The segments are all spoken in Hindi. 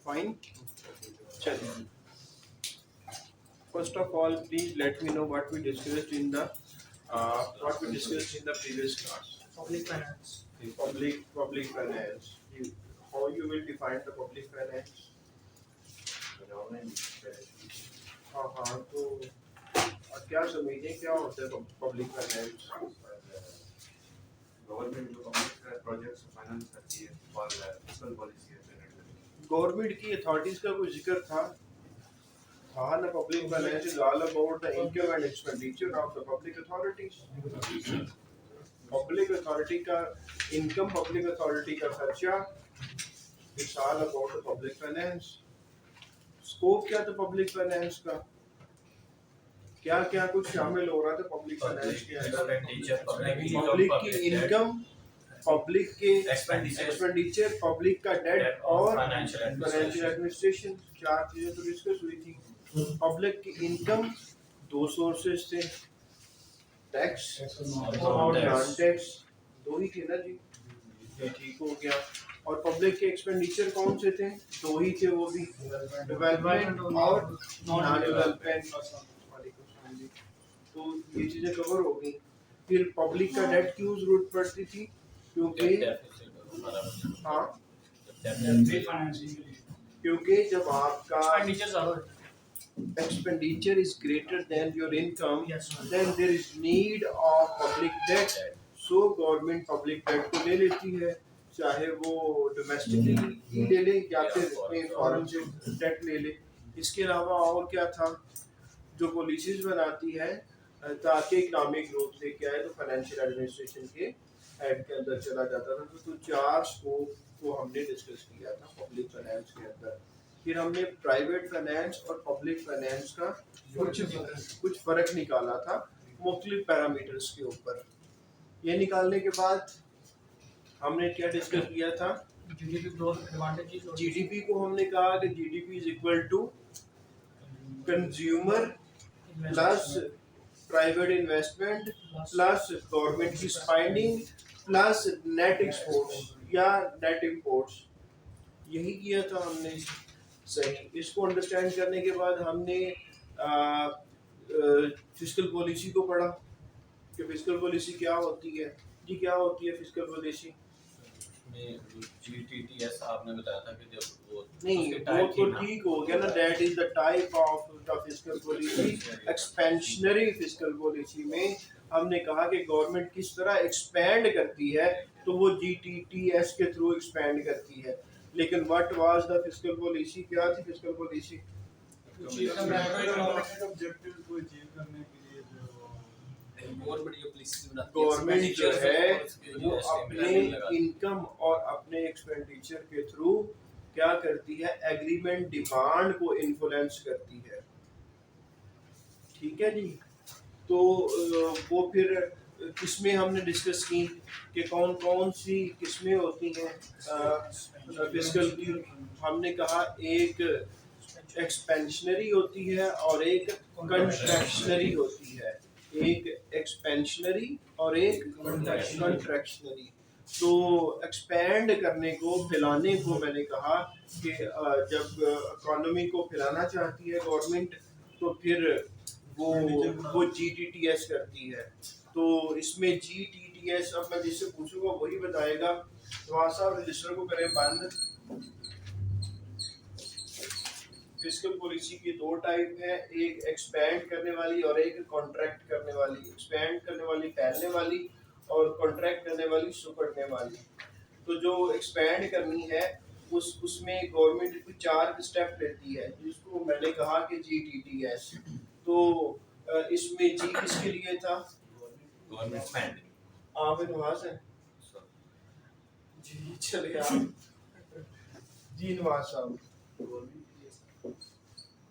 Fine. चलिए. First of all, please let me know what we discussed in the previous class. Public finance. Public finance. How you will define the public finance? हाँ तो क्या समझें क्या होता है पब्लिक फाइनेंस? गवर्नमेंट जो पब्लिक प्रोजेक्ट्स फाइनेंस करती है फॉर फिस्कल पॉलिसी है. गवर्नमेंट की अथॉरिटीज का कोई जिक्र था ना? Public finance is all about the income and expenditure of the public authorities. Public authority का इनकम, पब्लिक अथॉरिटी का खर्चा, it's all about the public finance. Scope क्या था पब्लिक फाइनेंस का? क्या क्या कुछ शामिल हो रहा था पब्लिक फाइनेंस के अंदर? पब्लिक की इनकम, पब्लिक के एक्सपेंडिचर, पब्लिक का डेट और फाइनेंशियल एडमिनिस्ट्रेशन. चार चीजें तो डिस्कस हुई थी. पब्लिक की इनकम दो सोर्सेज थे, टैक्स और नॉन टैक्स. दो ही थे ना जी? ये ठीक हो गया. और पब्लिक के एक्सपेंडिचर कौन से थे? दो ही थे, वो भी डेवलपमेंट और नॉन डेवलपमेंट. तो ये चीजें कवर हो गई. फिर पब्लिक का डेट क्यों जरूरत पड़ती थी? क्योंकि क्योंकि जब आपका expenditure is greater than your income, then there is need of public debt. So government public debt को ले लेती है, चाहे वो डोमेस्टिकली ले ले या फिर फॉरेन से डेट ले ले. इसके अलावा और क्या था? जो पॉलिसीज बनाती है ताकि इकोनॉमिक ग्रोथ लेके आए, तो फाइनेंशियल एडमिनिस्ट्रेशन के हेड के अंदर चला जाता था. तो चार स्कोप को हमने डिस्कस किया था पब्लिक फाइनेंस के अंदर. फिर हमने प्राइवेट फाइनेंस और पब्लिक फाइनेंस का कुछ फर्क निकाला था मुख्तलिफ पैरामीटर्स के ऊपर. ये निकालने के बाद हमने क्या डिस्कस किया था? GDP growth advantages. जीडीपी को हमने कहा कि GDP is equal to consumer plus private investment plus government की स्पेंडिंग प्लस नेट एक्सपोर्ट्स या नेट इंपोर्ट्स. यही किया था हमने. सही. इसको अंडरस्टैंड करने के बाद हमने फिस्कल पॉलिसी को पढ़ा कि फिस्कल पॉलिसी क्या होती है. जी क्या होती है फिस्कल पॉलिसी? जीटीटीएस आपने बताया था कि जब वो नहीं, वो तो ठीक हो गया ना. That is the type of the fiscal policy. Expansionary fiscal policy में हमने कहा कि गवर्नमेंट किस तरह एक्सपैंड करती है, तो वो जीटीटीएस के थ्रू एक्सपैंड करती है. लेकिन what was the fiscal policy? क्या थी फिस्कल पॉलिसी? गवर्नमेंट जो है वो अपने इनकम और अपने एक्सपेंडिचर के थ्रू क्या करती है? एग्रीमेंट डिमांड को इन्फ्लुएंस करती है. ठीक है जी. तो वो फिर किस्में हमने डिस्कस की कि कौन कौन सी किस्में होती हैं फिस्कल की. हमने कहा एक एक्सपेंशनरी होती है और एक कंट्रैक्शनरी होती है. एक एक्सपेंशनरी और एक कंट्रैक्शनरी. तो एक्सपैंड करने को, फैलाने को मैंने कहा कि जब इकोनॉमी को फैलाना चाहती है गवर्नमेंट, तो फिर वो जीटीटीएस करती है. तो इसमें जीटीटीएस अब मैं जिससे पूछूंगा वही बताएगा. तो वहाँ साहब रजिस्टर को करें बंद. फिस्कल पॉलिसी की दो टाइप है, एक एक्सपैंड करने वाली और एक कॉन्ट्रैक्ट करने वाली. एक्सपैंड करने वाली फैलने वाली और कॉन्ट्रैक्ट करने वाली सुकड़ने वाली. तो जो एक्सपैंड करनी है उसमें गवर्नमेंट कुछ चार स्टेप लेती है, जिसको मैंने कहा कि जीटीटीएस. तो इसमें जी किसके लिए था? Government spending. आप नवाज है जी. चलिए आप जी नवाज साहब.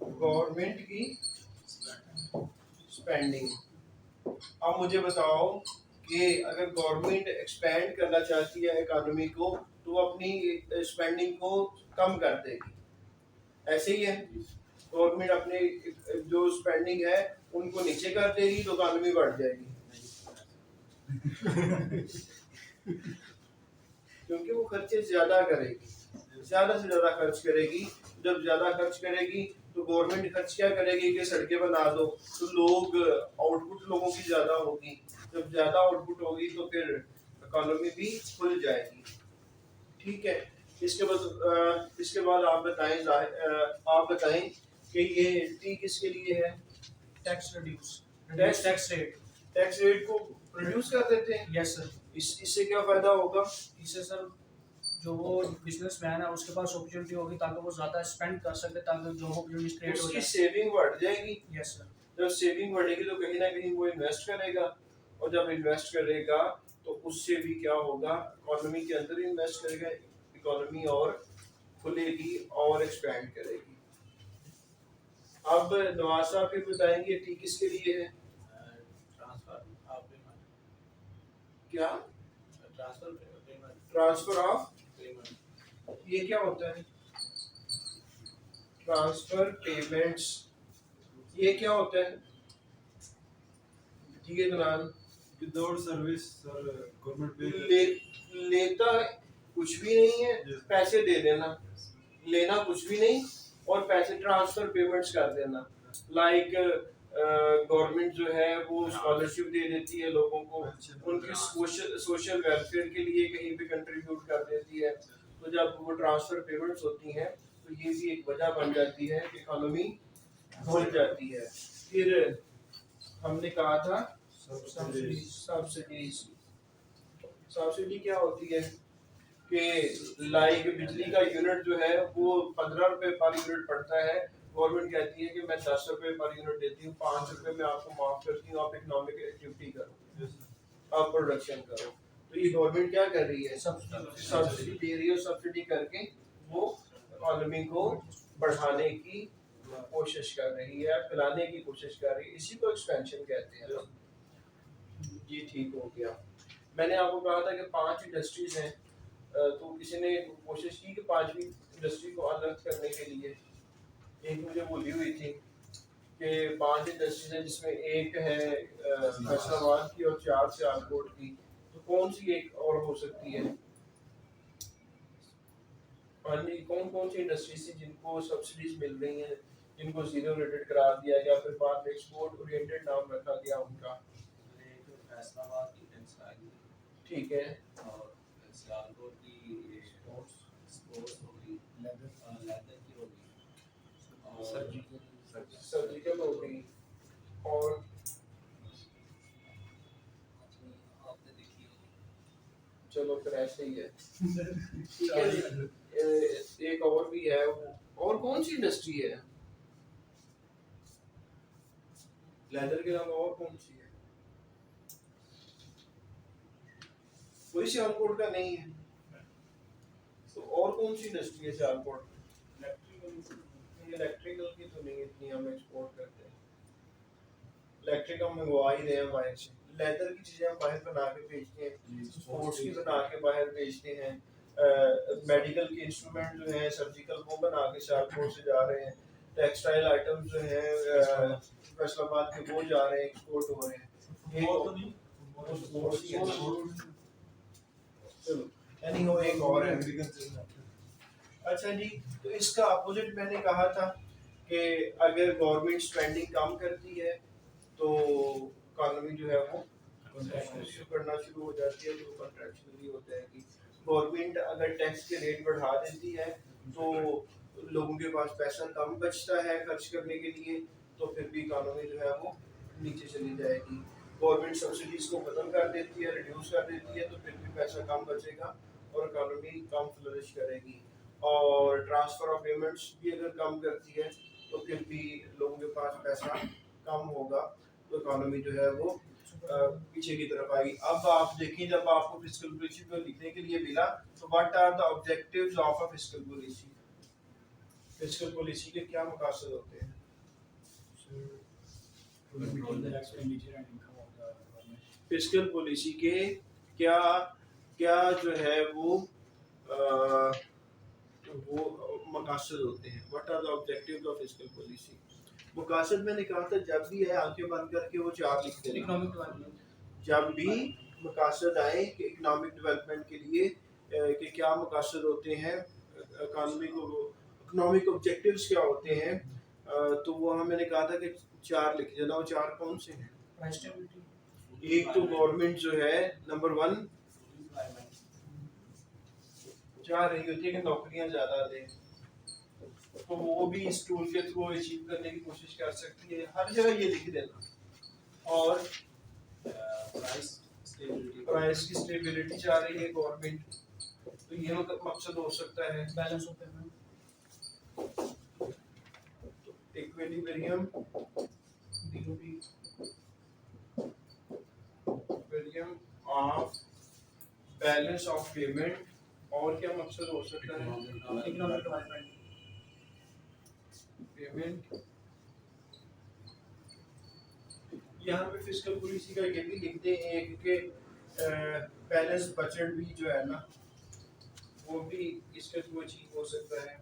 गवर्नमेंट की स्पेंडिंग. अब मुझे बताओ कि अगर गवर्नमेंट एक्सपैंड करना चाहती है इकोनॉमी को, तो अपनी स्पेंडिंग को कम कर देगी. ऐसे ही है. गवर्नमेंट अपने जो स्पेंडिंग है उनको नीचे कर देगी तो इकोनॉमी बढ़ जाएगी. क्योंकि वो खर्चे ज्यादा करेगी. ज़्यादा से ज़्यादा खर्च करेगी। जब ज़्यादा खर्च करेगी तो गवर्नमेंट खर्च क्या करेगी कि सड़कें बना दो, तो लोग आउटपुट लोगों की ज़्यादा होगी। जब ज़्यादा आउटपुट होगी तो फिर इकोनॉमी भी खुल जाएगी। ठीक है, इसके बाद आप बताएं कि ये टी किसके लिए है? Tax reduce, Tax- tax rate. Tax rate को रिड्यूस कर देते हैं। Yes sir. इससे क्या फायदा होगा? इससे सर जो वो बिजनेसमैन है उसके पास अपॉर्चुनिटी होगी ताकि वो ज़्यादा स्पेंड कर सके, ताकि जॉब अपॉर्चुनिटीज क्रिएट हो उसकी जाए। सेविंग बढ़ जाएगी। Yes sir. जब सेविंग बढ़ेगी तो कहीं ना कहीं वो इन्वेस्ट करेगा, और जब इन्वेस्ट करेगा तो उससे भी क्या होगा, इकोनॉमी के अंदर इन्वेस्ट करेगा, इकोनॉमी और खुलेगी और एक्सपैंड करेगी। अब नवाज साहब फिर बताएंगे टी किसके लिए है? Transfer of payment. क्या? Transfer payment. Transfer of payment. ये क्या होता है? ट्रांसफर पेमेंट्स ये क्या होता है? ठीक है जनाब। विदाउट सर्विस सर गवर्नमेंट पे लेता कुछ भी नहीं है, Yes. पैसे दे देना, लेना कुछ भी नहीं और पैसे ट्रांसफर पेमेंट्स कर देना। लाइक गवर्नमेंट जो है वो स्कॉलरशिप दे देती है लोगों को, उनकी सोशल वेलफेयर के लिए कहीं पे कंट्रीब्यूट कर देती है। तो जब वो ट्रांसफर पेमेंट्स होती हैं तो ये भी एक वजह बन जाती है कि इकोनॉमी बढ़ जाती है। फिर हमने कहा था सब्सिडीज। सब्सिडी क्या होती है कि लाइक बिजली का यूनिट जो है वो 15 रुपए पर यूनिट पड़ता है, गवर्नमेंट कहती है कि मैं 10 रुपए पर यूनिट देती हूँ, 5 रुपए मैं आपको माफ करती हूँ, आप इकोनॉमिक एक्टिविटी करो, आप प्रोडक्शन करो। तो ये गवर्नमेंट क्या कर रही है? सब्सिडी दे रही है, सब्सिडी करके वो इकोनॉमी को बढ़ाने की कोशिश कर रही है, फैलाने की कोशिश कर रही है, इसी को एक्सपेंशन कहते हैं। ये ठीक हो गया। मैंने आपको कहा था कि 5 इंडस्ट्रीज हैं, तो किसी ने कोशिश की कि 5वीं इंडस्ट्री को अलग करने के लिए। एक मुझे बोली हुई थी कि 5 इंडस्ट्रीज हैं जिसमें एक है फैसलाबाद की और 4 सियालकोट की, तो कौन सी एक और हो सकती है? हाँ जी, कौन कौन सी इंडस्ट्रीज थी जिनको सब्सिडीज मिल रही हैं, जिनको जीरो रेटेड करार दिया गया, फिर बाद में एक्सपोर्ट ओरिएंटेड नाम रखा गया उनका? फैसलाबाद की टेक्सटाइल, ठीक है, और सियालकोट की स्पोर्ट्स होगी, लेदर की होगी, और सर्जिकल हो गई, और आपने देखी होगी। चलो फिर ऐसे ही है। ठीक है जी। एक और भी है, और कौन सी इंडस्ट्री है लेदर के अलावा, और कौन सी है? कोई सियालकोट का नहीं है, तो और कौन सी इंडस्ट्री है सियालकोट? इलेक्ट्रिकल की तो नहीं, इतनी हम एक्सपोर्ट करते हैं। इलेक्ट्रिक हम मंगवा ही रहे हैं बाहर से, लेदर की चीजें हम बाहर बना के भेजते हैं, स्पोर्ट्स की बना के बाहर भेजते हैं, मेडिकल के इंस्ट्रूमेंट जो हैं सर्जिकल वो बना के सियालकोट से जा रहे हैं, टेक्सटाइल आइटम्स जो हैं फैसलाबाद के वो जा रहे हैं, एक्सपोर्ट हो रहे हैं। चलो एनीहो एक और है। अच्छा जी, तो इसका अपोजिट मैंने कहा था कि अगर गवर्नमेंट स्पेंडिंग कम करती है तो इकोनॉमी जो है वो करना शुरू हो जाती है, तो कंट्रैक्शनली हो जाएगी। गवर्नमेंट अगर टैक्स के रेट बढ़ा देती है तो लोगों के पास पैसा कम बचता है खर्च करने के लिए, तो फिर भी इकोनॉमी जो है वो नीचे चली जाएगी। गवर्नमेंट सब्सिडीज को खत्म कर देती है, रिड्यूस कर देती है, तो फिर भी पैसा कम बचेगा और इकोनॉमी कम फ्लरिश करेगी। और ट्रांसफर ऑफ पेमेंट्स भी अगर कम करती है तो फिर भी लोगों के पास पैसा कम होगा, तो इकोनॉमी जो है वो पीछे की तरफ आएगी। अब आप देखिए, जब आपको फिस्कल पॉलिसी को लिखने के लिए मिला तो what are the objectives of a fiscal policy? Fiscal policy के क्या मकसद होते हैं? फिस्कल पॉलिसी के क्या क्या जो है वो मकसद होते हैं? What are the objectives of fiscal policy? मकसद मैंने कहा था जब भी है आंखें बंद करके वो 4 लिख देना। Economic development. जब भी मकसद आए कि इकोनॉमिक डेवलपमेंट के लिए कि क्या मकसद होते हैं इकोनॉमिक ऑब्जेक्टिव्स क्या होते हैं, तो वहाँ मैंने कहा था कि 4 लिख देना। वो 4 कौन से हैं? प्राइस स्टेबिलिटी, एक तो गवर्नमेंट जो है नंबर 1 चाह रही होती है कि नौकरियां ज़्यादा दें, तो वो भी इस टूल के थ्रू अचीव करने की कोशिश कर सकती है। हर जगह ये लिख देना। और प्राइस की स्टेबिलिटी चाह रही है गवर्नमेंट, तो ये मकसद हो सकता है। Balance of payment, equilibrium BOP, of balance of payment, और क्या मकसद हो सकता है? Economic development, payment. यहाँ पे फिस्कल पॉलिसी का ये भी लिखते हैं कि बैलेंस बजट भी जो है ना, वो भी इसके थ्रू अचीव हो सकता है।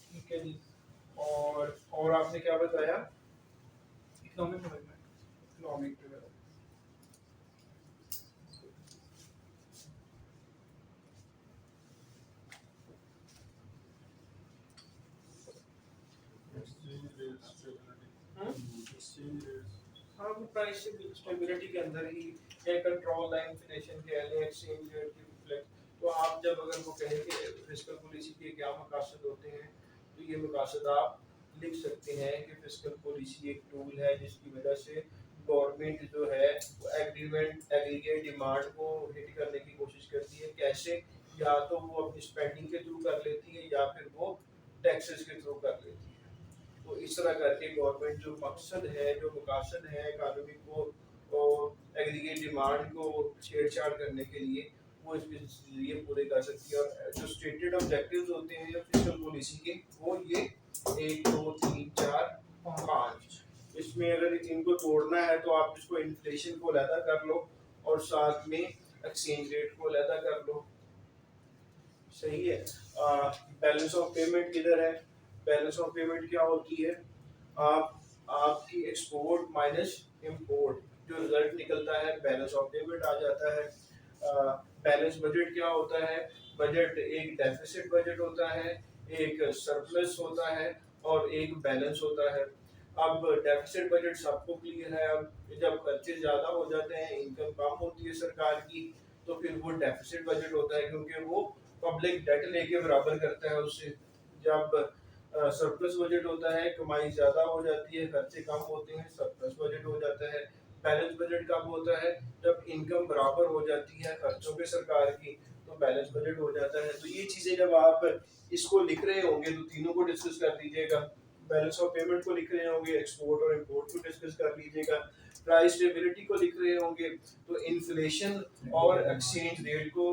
ठीक है जी। और आपने क्या बताया? Economic development, economic development. हाँ, वो प्राइस स्टेबिलिटी के अंदर ही या कंट्रोल द इन्फ्लेशन के लिए एक्सचेंज रेट की रिफ्लेक्ट। तो आप जब अगर वो कहें कि फिस्कल पॉलिसी के क्या मकासद होते हैं, तो ये मकासद आप लिख सकते हैं कि फिस्कल पॉलिसी एक टूल है जिसकी वजह से गवर्नमेंट जो है वो एग्रीगेट डिमांड को हिट करने की कोशिश करती है। कैसे? या तो वो अपनी स्पेंडिंग के थ्रू कर लेती है या फिर वो टैक्सेस के थ्रू कर लेती है। तो इस तरह करके गवर्नमेंट जो मकसद है, जो मकासद है इकानमी को एग्रीगेट डिमांड को छेड़छाड़ करने के लिए, वो इसके जरिए पूरे कर सकती है। और जो स्टेटेड ऑब्जेक्टिव्स होते हैं फिस्कल पॉलिसी के, वो ये 1 2 3 4 5। इसमें अगर इनको तोड़ना है तो आप इसको इन्फ्लेशन को अलहदा कर लो और साथ में एक्सचेंज रेट को अलहदा कर लो। सही है। बैलेंस ऑफ पेमेंट किधर है? बैलेंस ऑफ पेमेंट क्या होती है? आपकी एक्सपोर्ट माइनस इंपोर्ट, जो रिजल्ट निकलता है बैलेंस ऑफ पेमेंट आ जाता है। बैलेंस बजट क्या होता है? बजट एक डेफिसिट बजट होता है, एक सरप्लस होता है और एक बैलेंस होता है। अब डेफिसिट बजट सबको क्लियर है। अब जब खर्चे ज़्यादा हो जाते हैं, इनकम कम होती है सरकार की, तो फिर वो डेफिसिट बजट होता है, क्योंकि वो पब्लिक डेट लेके बराबर करता है उससे। जब सरप्लस बजट होता है, कमाई ज़्यादा हो जाती है, खर्चे कम होते हैं, सरप्लस बजट हो जाता है। बैलेंस बजट कब होता है? जब इनकम बराबर हो जाती है खर्चों पे सरकार की, तो बैलेंस बजट हो जाता है। तो ये चीज़ें जब आप इसको लिख रहे होंगे तो तीनों को डिस्कस कर लीजिएगा। बैलेंस ऑफ पेमेंट को लिख रहे होंगे, एक्सपोर्ट और इंपोर्ट को डिस्कस कर लीजिएगा। प्राइस स्टेबिलिटी को लिख रहे होंगे तो इन्फ्लेशन और एक्सचेंज रेट को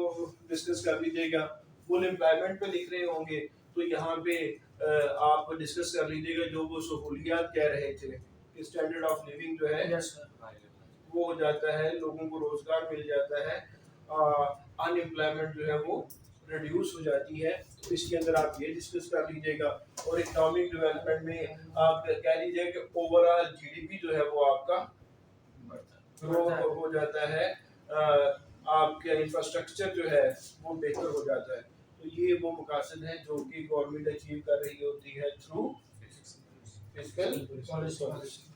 डिस्कस कर लीजिएगा। फुल एम्प्लॉयमेंट पे लिख रहे होंगे तो यहाँ पे आप डिस्कस कर लीजिएगा जो वो सहूलियात कह रहे थे कि स्टैंडर्ड ऑफ लिविंग जो है यस सर, वो हो जाता है, लोगों को रोजगार मिल जाता है, अनएम्प्लॉयमेंट जो है वो रिड्यूस हो जाती है। तो इसके अंदर आप ये डिस्कस कर लीजिएगा। और इकोनॉमिक डेवलपमेंट में आप कह लीजिए कि ओवरऑल जीडीपी जो है वो आपका ग्रो हो जाता है, आपका इंफ्रास्ट्रक्चर जो है वो बेहतर हो जाता है। तो ये वो मकासद हैं जो कि गवर्नमेंट अचीव कर रही होती है थ्रू फिस्कल पॉलिसी।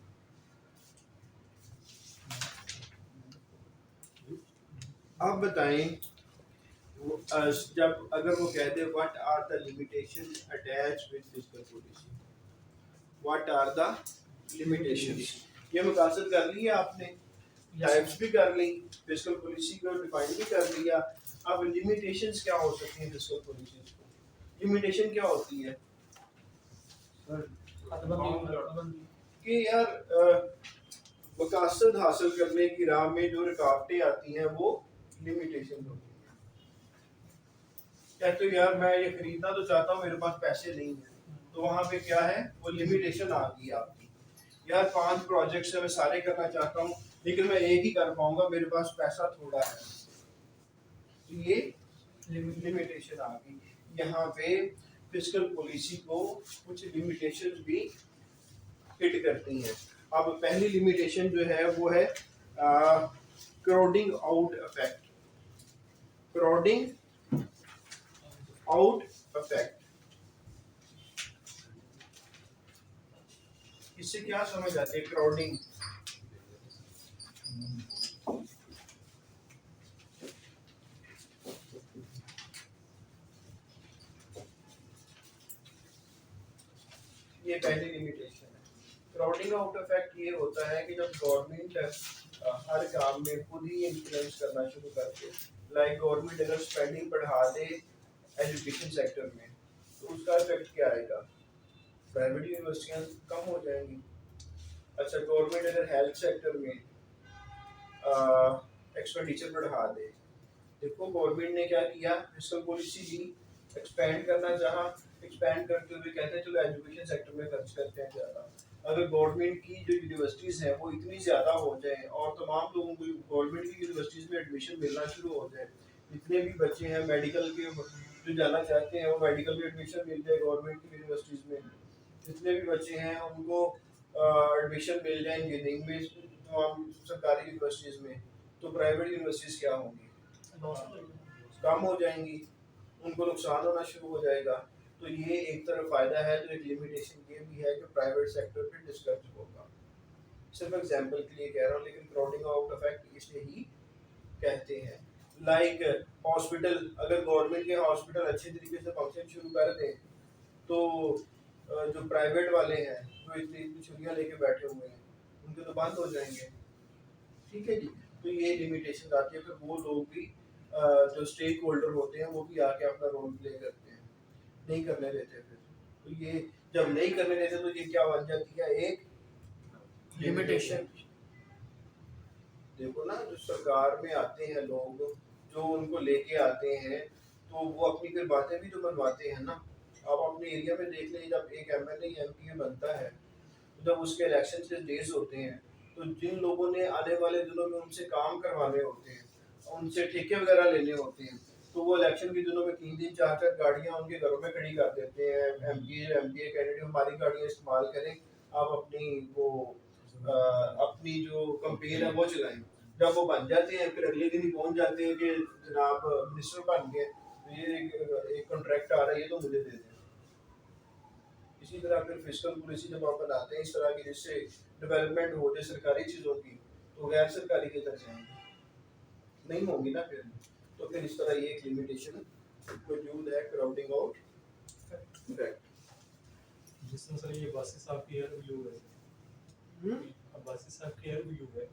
अब बताएं जब अगर वो कहते हैं what are the limitations attached with fiscal policy, what are the limitations, ये मकासद कर लिया आपने, टाइप्स भी कर ली, फिस्कल पॉलिसी को डिफाइन भी कर लिया। अब लिमिटेशंस क्या हो सकती हैं फिस्कल पॉलिसी को? लिमिटेशन क्या होती है कि यार मकासद हासिल करने की राह में जो रुकावटें आती हैं वो लिमिटेशन होती है। कहते हो यार मैं ये खरीदना तो चाहता हूँ, मेरे पास पैसे नहीं है, तो वहाँ पे क्या है, वो लिमिटेशन आ गई आपकी। यार 5 प्रोजेक्ट्स मैं सारे करना चाहता हूँ लेकिन मैं एक ही कर पाऊंगा, मेरे पास पैसा थोड़ा है, तो ये लिमिटेशन आ गई। यहाँ पे फिस्कल पॉलिसी को कुछ लिमिटेशंस भी हिट करती हैं। अब पहली लिमिटेशन जो है वो है crowding out effect. Crowding out effect, इससे क्या समझ आती है क्राउडिंग? ये पहली लिमिटेशन है। क्राउडिंग आउट इफेक्ट ये होता है कि जब गवर्नमेंट हर काम में खुद ही इन्फ्लुएंस करना शुरू कर दे, लाइक गवर्नमेंट अगर स्पेंडिंग बढ़ा दे एजुकेशन सेक्टर में, तो उसका इफेक्ट क्या आएगा? प्राइवेट यूनिवर्सिटियाँ कम हो जाएंगी। अच्छा, गवर्नमेंट अगर हेल्थ सेक्टर में एक्सपेंडिचर बढ़ा दे, देखो गवर्नमेंट ने क्या किया, फिस्कल पॉलिसी ली, एक्सपेंड करना चाहा, एक्सपेंड करते हुए कहते हैं चलो एजुकेशन सेक्टर में खर्च करते हैं ज़्यादा। अगर गवर्नमेंट की जो यूनिवर्सिटीज़ हैं वो इतनी ज़्यादा हो जाए और तमाम लोगों को गवर्नमेंट की यूनिवर्सिटीज़ में एडमिशन मिलना शुरू हो जाए, जितने भी बच्चे हैं मेडिकल के जो जाना चाहते हैं वो मेडिकल में एडमिशन मिल जाए गवर्नमेंट की यूनिवर्सिटीज़ में, जितने भी बच्चे हैं उनको एडमिशन मिल जाए इंजीनियरिंग में तमाम सरकारी यूनिवर्सिटीज़ में, तो प्राइवेट यूनिवर्सिटीज़ क्या होंगी? कम हो जाएंगी, उनको नुकसान होना शुरू हो जाएगा। तो ये एक तरफ फ़ायदा है, तो एक लिमिटेशन ये भी है कि प्राइवेट सेक्टर पे डिस्कस होगा। सिर्फ एग्जांपल के लिए कह रहा हूँ, लेकिन क्राउडिंग आउट इफेक्ट इसलिए ही कहते हैं। लाइक हॉस्पिटल, अगर गवर्नमेंट के हॉस्पिटल अच्छे तरीके से फंक्शन शुरू कर दें, तो जो प्राइवेट वाले हैं जो इतनी छुट्टियाँ लेके बैठे हुए हैं उनके तो बंद हो जाएंगे। ठीक है जी, तो ये लिमिटेशन आती है। फिर वो लोग भी जो स्टेक होल्डर होते हैं वो भी आके अपना रोल प्ले करते हैं, नहीं करने देते। फिर तो ये जब नहीं करने देते तो ये क्या बन जाती है, एक लिमिटेशन। देखो ना, जो सरकार में आते हैं लोग, जो उनको लेके आते हैं, तो वो अपनी फिर बातें भी तो बनवाते हैं ना। आप अपने एरिया में देख लें, जब एक एमएलए या एमपी बनता है, जब उसके इलेक्शन के डेज होते हैं, तो जिन लोगों ने आने वाले दिनों में उनसे काम करवाने होते हैं, उनसे ठेके वगैरह लेने होते हैं, तो वो इलेक्शन के दिनों में 3 4 गाड़ियां उनके घरों में खड़ी कर देते हैं। एमपी कैंडिडेट हमारी गाड़ियां इस्तेमाल करें, आप अपनी वो अपनी जो कंपेन है वो चलाएं। जब वो बन जाते हैं फिर अगले दिन ही पहुंच जाते हैं कि जनाब मिनिस्टर बन गए, तो ये एक कॉन्ट्रैक्ट आ रहा है, ये तो मुझे दे दें। इसी तरह फिर फिस्कल पॉलिसी जब आप बनाते हैं इस तरह की, जिससे डेवलपमेंट हो जाए सरकारी चीज़ों की, तो गैर सरकारी के तरफ जाएंगे, नहीं होंगी ना फिर। तो फिर इस तरह ये एक लिमिटेशन मौजूद है, क्राउडिंग आउट इफेक्ट। जिसमें सर ये बासिस आपकी एयर व्यू है, अब बासिस आपकी एयर व्यू है।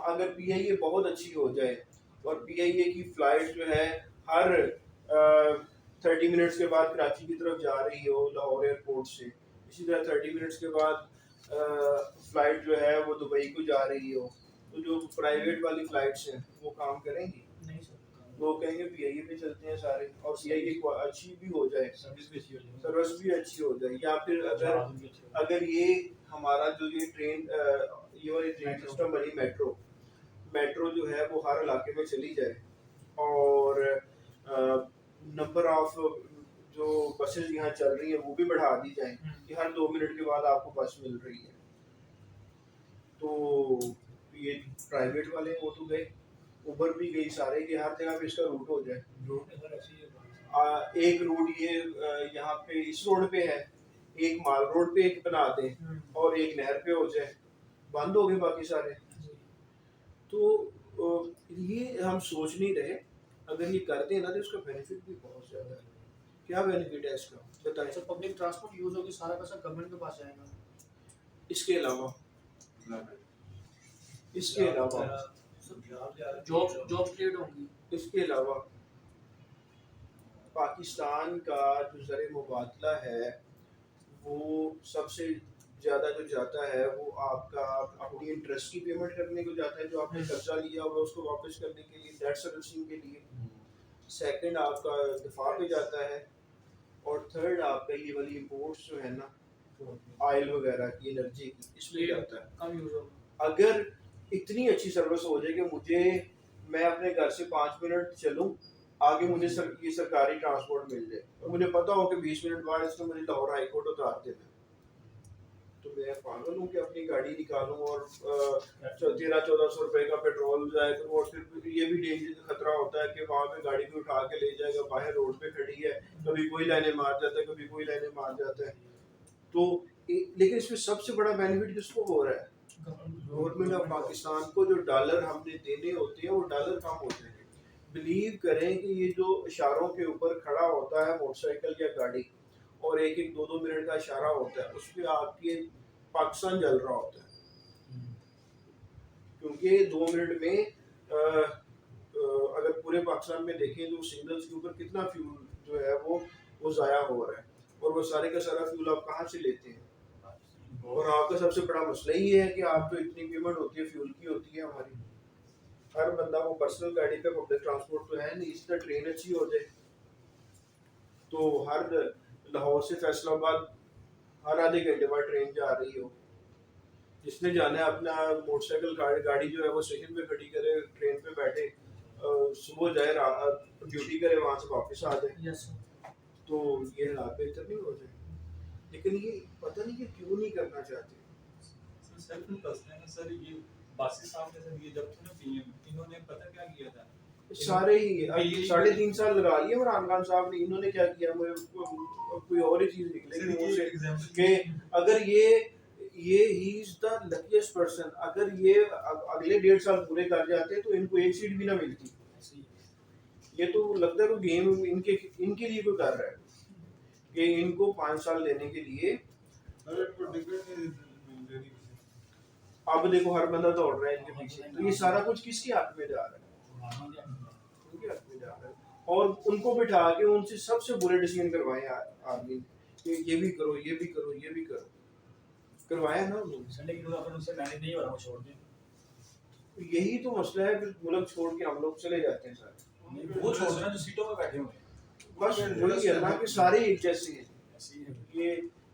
अगर पीआईए बहुत अच्छी हो जाए और पीआईए की फ्लाइट जो है हर 30 मिनट्स के बाद कराची की तरफ जा रही हो लाहौर एयरपोर्ट से, इसी तरह 30 मिनट्स के बाद फ्लाइट जो है वो दुबई को जा रही हो, तो जो प्राइवेट वाली फ्लाइट्स हैं वो काम करेंगी नहीं सर, वो कहेंगे पीआईए पे चलते हैं सारे, और पीआईए को अच्छी भी हो जाए, सर्विस भी अच्छी हो जाएगी, सर्विस भी अच्छी हो जाए। या फिर अगर ये हमारा जो ये ट्रेन ये वाली ट्रेन सिस्टम बनी मेट्रो जो है वो हर इलाके में चली जाए, और नंबर ऑफ जो बसेस यहाँ चल रही है वो भी बढ़ा दी जाए कि हर 2 मिनट के बाद आपको बस मिल रही है, तो ये प्राइवेट वाले वो तो गए, उबर भी गई, सारे के हर जगह पे इसका रूट हो जाए। एक रूट ये यहाँ पे इस रोड पे है, एक माल रोड पे एक बना दे और एक नहर पे हो जाए, बंद हो गए बाकी सारे। तो ये हम सोच नहीं रहे, अगर ये करते हैं ना तो इसका बेनिफिट भी बहुत ज़्यादा है। क्या बेनिफिट है इसका बताएं? सर पब्लिक ट्रांसपोर्ट यूज होगी, सारा पैसा गवर्नमेंट के पास जाएगा। इसके अलावा जॉब क्रिएट होंगी। इसके अलावा पाकिस्तान का जो ज़र मुबादला है वो सबसे ज़्यादा जो जाता है वो आपका अपनी इंटरेस्ट की पेमेंट करने को जाता है, जो आपने कर्जा लिया हुआ उसको वापस करने के लिए, डेट सर्विसिंग के लिए। सेकंड आपका दिफा पे जाता है, और थर्ड आपका ये वाली इम्पोर्ट्स जो है ना ऑयल वगैरह की, एनर्जी की, इसमें जाता है। कम यूज होगा। अगर इतनी अच्छी सर्विस हो जाए कि मैं अपने घर से 5 मिनट चलूँ, आगे मुझे ये सरकारी ट्रांसपोर्ट मिल जाए, और मुझे पता हो कि 20 मिनट बाद इसमें मुझे लाहौर हाई कोर्ट उतार देना, तो मैं पागल हूँ कि अपनी गाड़ी निकालूं और 1300-1400 रुपए का पेट्रोल जाए करूँ, और फिर ये भी डेंजर खतरा होता है कि वहाँ पे गाड़ी को उठा के ले जाएगा, बाहर रोड पे खड़ी है, कभी कोई लाइनें मार जाता है, कभी कोई लाइनें मार जाता है। तो लेकिन इसमें सबसे बड़ा बेनिफिट किसको हो रहा है? गवर्नमेंट ऑफ पाकिस्तान को। जो डॉलर हमने देने होते हैं वो डॉलर कम होते हैं। बिलीव करें कि ये जो इशारों के ऊपर खड़ा होता है मोटरसाइकिल या गाड़ी, और एक एक 2-2 मिनट का इशारा होता है, उस पर आपके पाकिस्तान जल रहा होता है, क्योंकि 2 मिनट में अगर पूरे पाकिस्तान में देखें तो सिग्नल्स के ऊपर कितना फ्यूल जो है वो ज़ाया हो रहा है, और वो सारे का सारा फ्यूल आप कहाँ से लेते हैं? और आपका सबसे बड़ा मसला ही है कि आप तो इतनी पेमेंट होती है फ्यूल की होती है हमारी, हर बंदा को पर्सनल गाड़ी पे, पब्लिक ट्रांसपोर्ट तो है नहीं, इस तरह ट्रेन अच्छी हो जाए तो हर लाहौर से फैसलाबाद हर आधे घंटे बाद ट्रेन जा रही हो, जिसने जाना है अपना मोटरसाइकिल गाड़ी जो है वो स्टेशन पे खड़ी करे, ट्रेन पे बैठे, सुबह जाए, ड्यूटी करे, वहां से वापस आ जाए। यस तो ये हालात बेहतर नहीं हो जाए, लेकिन ये पता नहीं कि क्यों नहीं करना चाहते। सर सेल्फ पर्सनल है सर, ये बासी साहब ने सर ये जब थे ना पीएम, इन्होंने पता क्या किया था, सारे ही 3.5 साल लगा लिए इमरान खान साहब ने, इन्होंने क्या किया? मुझे कोई और ही चीज निकलेगी मुंह से कि अगर ये he is the luckiest person, अगर ये अगले 1.5 साल पूरे कर जाते तो इनको एक सीट भी ना मिलती। ये तो लगता है कोई गेम इनके लिए कोई कर रहा है कि इनको 5 साल लेने के लिए। अब देखो हर बंदा दौड़ रहा है इनके पीछे, तो ये सारा कुछ किसके हाथ में जा रहा है? उनके हाथ में जा रहा है, और उनको बिठा के उनसे सबसे बुरे डिसीजन करवाए आदमी कि ये भी करो, ये भी करो, ये भी करो, करवाया ना उन्होंने। लेकिन अपन उनसे मैनेज नहीं हो रहा, वो छोड़ दें। यही तो मसला है, फिर मुल्क छोड़ के हम लोग चले जाते हैं सारे। वो छोड़ देना जो सीटों पे बैठे हुए हैं। बस वही है ना कि सारे एक जैसे हैं,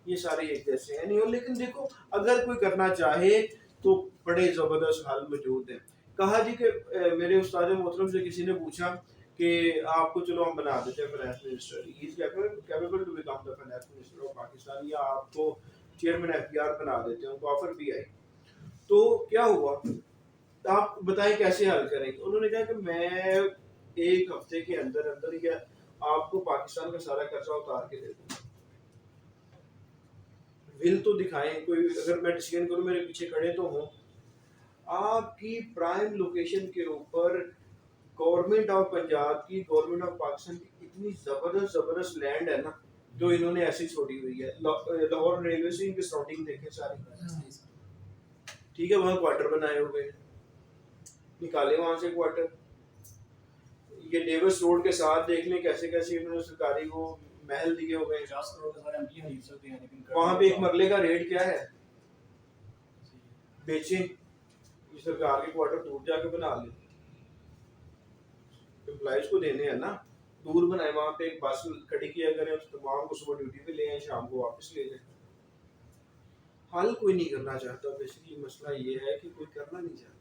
ये सारे एक जैसे हैं नहीं। और लेकिन देखो अगर कोई करना चाहे तो बड़े जबरदस्त हाल मौजूद हैं। कहा जी कि मेरे उस्ताद मोहतरम से किसी ने पूछा कि आपको चलो हम बना देते हैं finance minister, he is capable to become the finance minister of Pakistan, या आपको चेयरमैन एफबीआर बना देते हैं, उनको ऑफर भी आई। तो क्या हुआ, आप बताएं कैसे हल करेंगे? उन्होंने कहा कि मैं 1 हफ्ते के अंदर अंदर या आपको पाकिस्तान का सारा कर्जा उतार के दे दूंगा। विल तो दिखाएं कोई, अगर मैं डिसीजन करूं मेरे पीछे खड़े तो हों। आपकी प्राइम लोकेशन के ऊपर गवर्नमेंट ऑफ पंजाब की, गवर्नमेंट ऑफ पाकिस्तान की इतनी जबरदस्त लैंड है ना जो इन्होंने ऐसी छोड़ी हुई है। लाहौर रेलवे से इनके सराउंडिंग देखें सारी, ठीक है, वहाँ क्वार्टर बनाए हुए हैं, निकाले वहां से क्वार्टर। ये डेविस रोड के साथ देख लें कैसे कैसे इन्होंने सरकारी वो महल दिए हुए हैं। 50 करोड़ का सारा एमपी खरीद सकते हैं, लेकिन वहां पे एक मरले का रेट क्या है? बेचें, ये सरकार के क्वार्टर दूर जाके बना ले, एम्प्लॉइज को देने हैं ना, दूर बनाए, वहां पे एक बस खड़ी किया करें, तमाम को सुबह ड्यूटी पे ले आए, शाम को वापस ले जाए। हल कोई नहीं करना चाहता। बेसिकली मसला ये है कि कोई करना नहीं चाहता।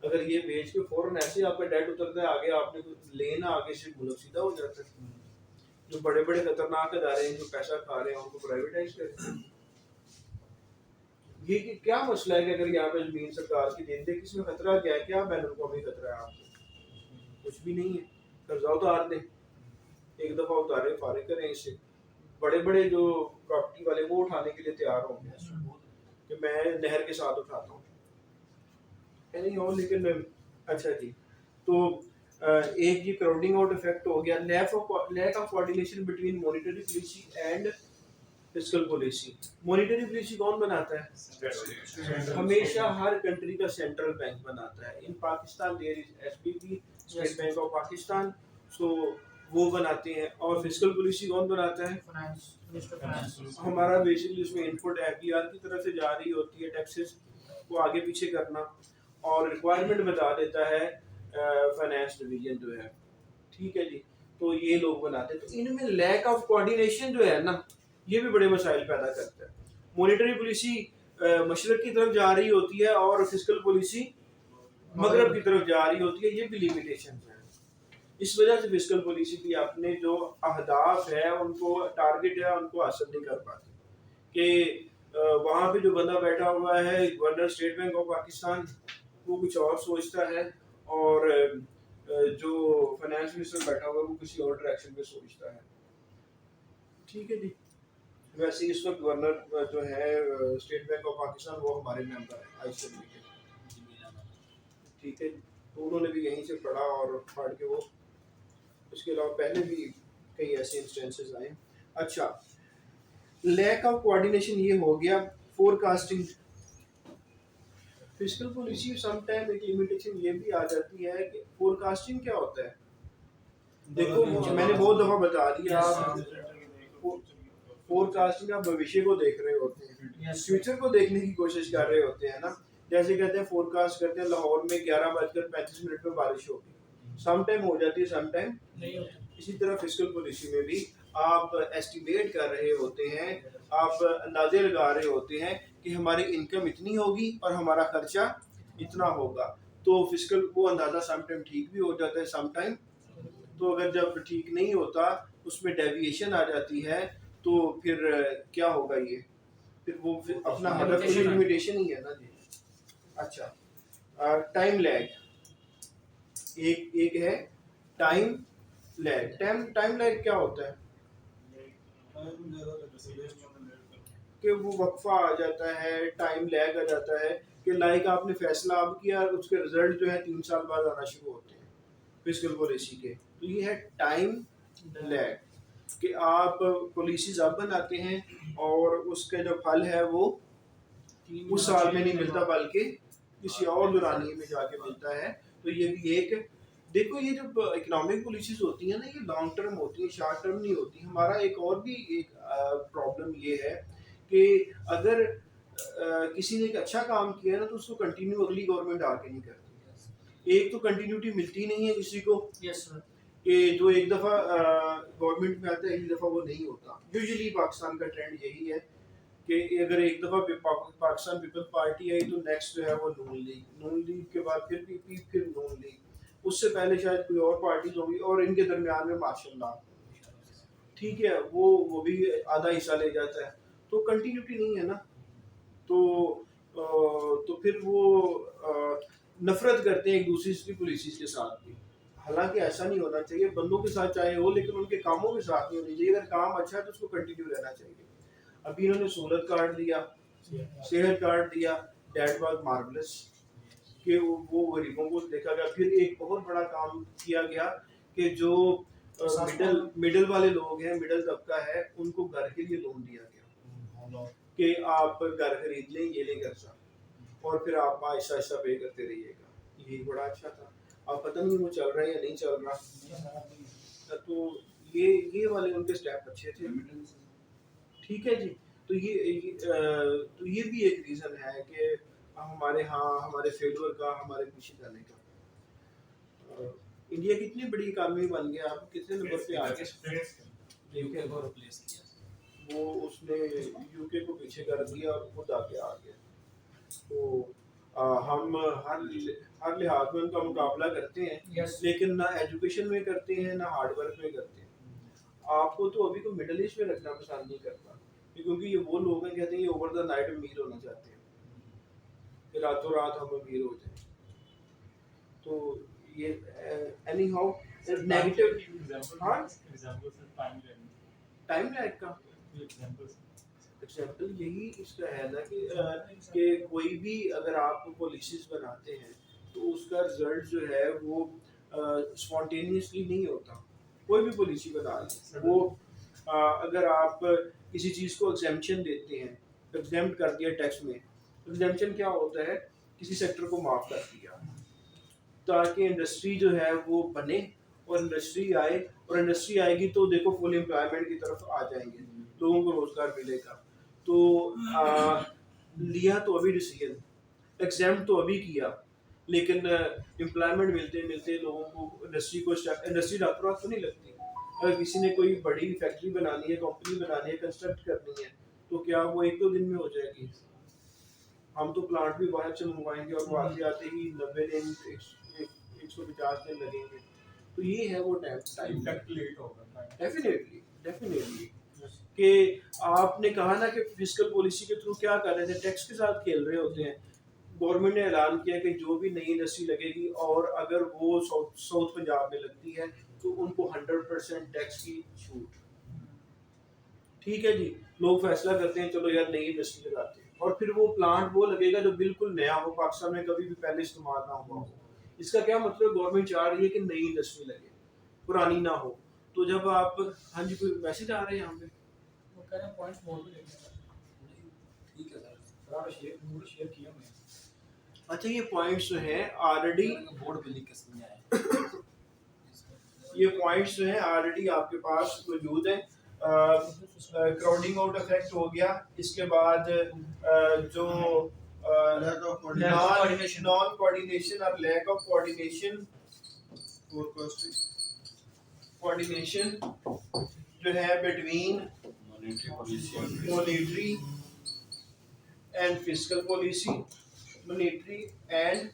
अगर ये बेच के फौरन ऐसे आपका डेट उतरता है, आगे आपने कुछ लेना, आगे से मुल्क सीधा हो जाता है। जो बड़े बड़े खतरनाक अदारे हैं जो पैसा खा रहे हैं उनको प्राइवेटाइज करें। ये क्या मसला है कि अगर यहाँ पे जमीन सरकार की दे दे, किसमें खतरा क्या है? क्या बैन अवी खतरा है आपको? कुछ भी नहीं है, कर्जा उतार दें, एक दफा उतारे फारिग करें इससे। बड़े बड़े जो प्रॉपर्टी वाले वो उठाने के लिए तैयार होंगे कि मैं नहर के साथ उठाता हूँ नहीं हो। लेकिन अच्छा जी, तो एक ये क्राउडिंग आउट इफेक्ट हो गया, lack of coordination between monetary policy and fiscal policy. Monetary policy कौन बनाता है? हमेशा हर कंट्री का सेंट्रल बैंक बनाता है। In Pakistan there is SBP, state bank of Pakistan, so वो बनाते हैं। और फिस्कल पॉलिसी कौन बनाता है? फाइनेंस। हमारा बेसिकली उसमें इनपुट एफबीआर की तरफ से जा रही होती है, टैक्सेस को आगे पीछे करना, और रिक्वायरमेंट बता देता है फाइनेंस डिवीजन जो है, ठीक है जी। तो ये लोग बनाते हैं। तो इनमें लैक ऑफ कोऑर्डिनेशन जो है ना, ये भी बड़े मसाइल पैदा करता है। मॉनेटरी पॉलिसी मशरक की तरफ जा रही होती है और फिस्कल पॉलिसी मगरब की तरफ जा रही होती है, ये भी लिमिटेशन है। इस वजह से फिस्कल पॉलिसी भी अपने जो अहदाफ है, उनको टारगेट है, उनको हासिल नहीं कर पाती। कि वहाँ पे जो बंदा बैठा हुआ है governor state bank of Pakistan, वो कुछ और सोचता है, और जो फाइनेंस मिनिस्टर बैठा हुआ है वो किसी और डायरेक्शन में सोचता है। ठीक है जी। वैसे इस वक्त गवर्नर जो है स्टेट बैंक ऑफ पाकिस्तान वो हमारे मेंबर है ICMB के। ठीक है, तो उन्होंने भी यहीं से पढ़ा और पढ़ के वो, उसके अलावा पहले भी कई ऐसे इंस्टेंसेस आए। अच्छा, लैक ऑफ कोऑर्डिनेशन ये हो गया। Forecasting, fiscal policy some time एक लिमिटेशन ये भी आ जाती है कि फोरकास्टिंग क्या होता है। देखो मैंने बहुत दफा बता दिया, आप फोरकास्टिंग आप भविष्य को देख रहे होते हैं, फ्यूचर को देखने की कोशिश कर रहे होते हैं ना। जैसे कहते हैं फोरकास्ट करते हैं लाहौर में 11:35 में बारिश होगी, सम टाइम हो जाती है, सम टाइम नहीं होता। इसी तरह फिस्कल पॉलिसी में भी आप एस्टिमेट कर रहे होते हैं, आप अंदाजे लगा रहे होते हैं कि हमारी इनकम इतनी होगी और हमारा खर्चा इतना होगा। तो फिस्कल वो अंदाज़ा सम टाइम ठीक भी हो जाता है, सम टाइम तो अगर जब ठीक नहीं होता उसमें डेविएशन आ जाती है तो फिर क्या होगा, ये फिर वो फिर अपना हदफ लिमिटेशन ही है ना जी। अच्छा, टाइम लैग, एक है टाइम लैग। टाइम लैग क्या होता है कि वो वक्फा आ जाता है, टाइम लैग आ जाता है कि लाइक आपने फैसला अब किया, उसके रिजल्ट जो है 3 साल बाद आना शुरू होते हैं फिस्कल पॉलिसी के। तो ये है टाइम लैग कि आप पॉलिसीज अब बनाते हैं और उसका जो फल है वो उस साल में नहीं मिलता बल्कि किसी और दौरानिए में जाके मिलता है। तो ये भी एक, देखो ये जो इकोनॉमिक पॉलिसीज होती हैं ना, ये लॉन्ग टर्म होती है, शॉर्ट टर्म नहीं होती। हमारा एक और भी एक प्रॉब्लम ये है कि अगर किसी ने एक अच्छा काम किया ना तो उसको कंटिन्यू अगली गवर्नमेंट आके नहीं करती। एक तो कंटिन्यूटी मिलती नहीं है किसी को, यस सर। कि जो एक दफ़ा गवर्नमेंट में आता है एक दफ़ा वो नहीं होता। यूजुअली पाकिस्तान का ट्रेंड यही है कि अगर एक दफ़ा पाकिस्तान पीपल्स पार्टी आई तो नेक्स्ट जो है वो नून लीग के बाद फिर पीपी, फिर नून लीग, उससे पहले शायद कोई और पार्टीज होगी और इनके दरमियान में माशाल्लाह, ठीक है, वो भी आधा हिस्सा ले जाता है। तो कंटिन्यूटी नहीं है ना, तो फिर वो नफरत करते हैं एक दूसरे की पॉलिसीज के साथ भी। हालांकि ऐसा नहीं होना चाहिए, बंदों के साथ चाहे हो लेकिन उनके कामों के साथ नहीं होनी चाहिए। अगर काम अच्छा है तो उसको कंटिन्यू रहना चाहिए। अभी इन्होंने सहूलत कार्ड दिया, सेहत कार्ड दिया, दैट वाज मार्वलस कि वो गरीबों को देखा गया। फिर एक बहुत बड़ा काम किया गया कि जो मिडल वाले लोग हैं, मिडल तबका है, उनको घर के लिए लोन दिया गया कि आप घर खरीद लें, ये लें कर्जा, और फिर आप आहिस्ता आहिस्ता पे करते रहिएगा। ये बड़ा अच्छा था। अब पता नहीं वो चल रहा है या नहीं चल रहा। तो ये वाले उनके स्टेप अच्छे थे। ठीक है जी। तो ये भी एक रीज़न है कि हमारे हमारे फेल्योर का, हमारे पीछे जाने का। इंडिया कितनी बड़ी इकानमी बन गया, आप कितने नंबर पे आ गए। यूके को रिप्लेस किया, वो उसने यूके को पीछे कर दिया और खुद आगे आ गया। तो हम हर लिहाज में उनका मुकाबला करते हैं, Yes. लेकिन ना एजुकेशन में करते हैं ना हार्ड वर्क में करते हैं। आपको तो अभी को मिडिल ईस्ट में रखना पसंद नहीं करता, क्योंकि ये वो लोग हैं कहते हैं ये ओवर द नाइट अमीर होना चाहते हैं कि रातों रात हम अमीर हो जाए। तो ये एनी हाउ नेगेटिव। हाँ, टाइम लैग का एग्जाम्पल यही इसका है ना कि कोई भी अगर आप पॉलिसीज बनाते हैं तो उसका रिजल्ट जो है वो स्पॉन्टेनियसली नहीं होता। कोई भी पॉलिसी बना लें, वो अगर आप किसी चीज़ को एग्जेम्पशन देते हैं, एग्जेम्प्ट कर दिया टैक्स में, एग्जेम्पशन क्या होता है, किसी सेक्टर को माफ़ कर दिया ताकि इंडस्ट्री जो है वो बने और इंडस्ट्री आए, और इंडस्ट्री आएगी तो देखो फुल एम्प्लॉयमेंट की तरफ आ जाएंगे, लोगों को रोजगार मिलेगा। तो लिया तो अभी डिसीजन, एग्जाम तो अभी किया, लेकिन एम्प्लॉयमेंट मिलते मिलते लोगों को इंडस्ट्री रातों रात तो नहीं लगती। अगर किसी ने कोई बड़ी फैक्ट्री बनानी है, कंपनी बनानी है, कंस्ट्रक्ट करनी है, तो क्या वो 1-2 दिन में हो जाएगी। हम तो प्लांट भी बाहर से मंगवाएंगे और वो आते आते ही 90 दिन 150 दिन लगेंगे। तो ये है वो टाइम लेट होगा डेफिनेटली। कि आपने कहा ना कि फिस्कल पॉलिसी के थ्रू क्या कर रहे थे, टैक्स के साथ खेल रहे होते हैं। गवर्नमेंट ने ऐलान किया कि जो भी नई इंडस्ट्री लगेगी और अगर वो साउथ पंजाब में लगती है तो उनको 100% टैक्स की छूट। ठीक है जी, लोग फैसला करते हैं चलो यार नई इंडस्ट्री लगाते हैं, और फिर वो प्लांट वो लगेगा जो बिल्कुल नया हो, पाकिस्तान में कभी भी पहले इस्तेमाल ना हुआ हो। इसका क्या मतलब, गवर्नमेंट चाह रही है कि नई इंडस्ट्री लगे, पुरानी ना हो। तो जब आप, हाँ जी कोई मैसेज आ रहे हैं यहाँ पे, वो कह रहे हैं पॉइंट्स बोल भी लेंगे। ठीक है सर। थोड़ा शेयर किया मैं। अच्छा ये पॉइंट्स जो हैं ऑलरेडी, बोर्ड पे लिख के समझाएं। ये पॉइंट्स जो हैं ऑलरेडी आपके पास मौजूद हैं। क्राउडिंग आउट इफेक्ट हो गया, इसके बाद जो नॉन कोऑर्डिनेशन और लैक ऑफ कोऑर्डिनेशन जो है between monetary and fiscal policy, monetary and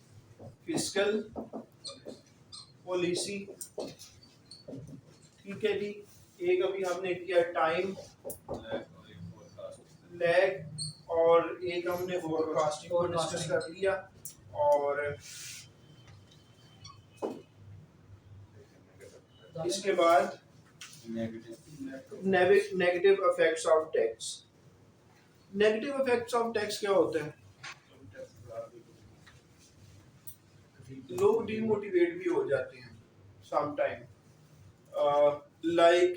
fiscal policy. ठीक है जी, एक अभी हमने किया टाइम लैग और एक हमने फोरकास्टिंग को डिस्कस कर लिया। और इसके बाद negative effects of tax. Negative effects of tax क्या होते हैं? लोग डिमोटिवेट भी हो जाते हैं सम टाइम, लाइक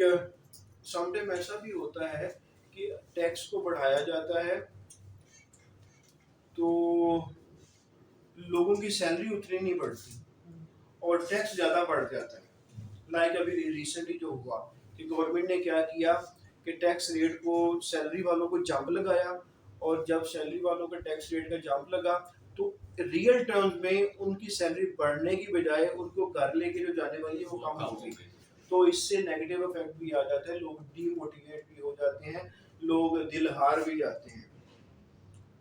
समटाइम ऐसा भी होता है कि टैक्स को बढ़ाया जाता है तो लोगों की सैलरी उतनी नहीं बढ़ती और टैक्स ज़्यादा बढ़ जाता है। लाइक अभी रिसेंटली जो हुआ कि गवर्नमेंट ने क्या किया कि टैक्स रेट को, सैलरी वालों को जंप लगाया, और जब सैलरी वालों का टैक्स रेट का जंप लगा तो रियल टर्म्स में उनकी सैलरी बढ़ने की बजाय उनको घर लेके जो जाने वाली है वो कम हो गई। तो इससे नेगेटिव इफेक्ट भी आ जाता है, लोग डीमोटिवेट भी हो जाते हैं, लोग दिल हार भी जाते हैं।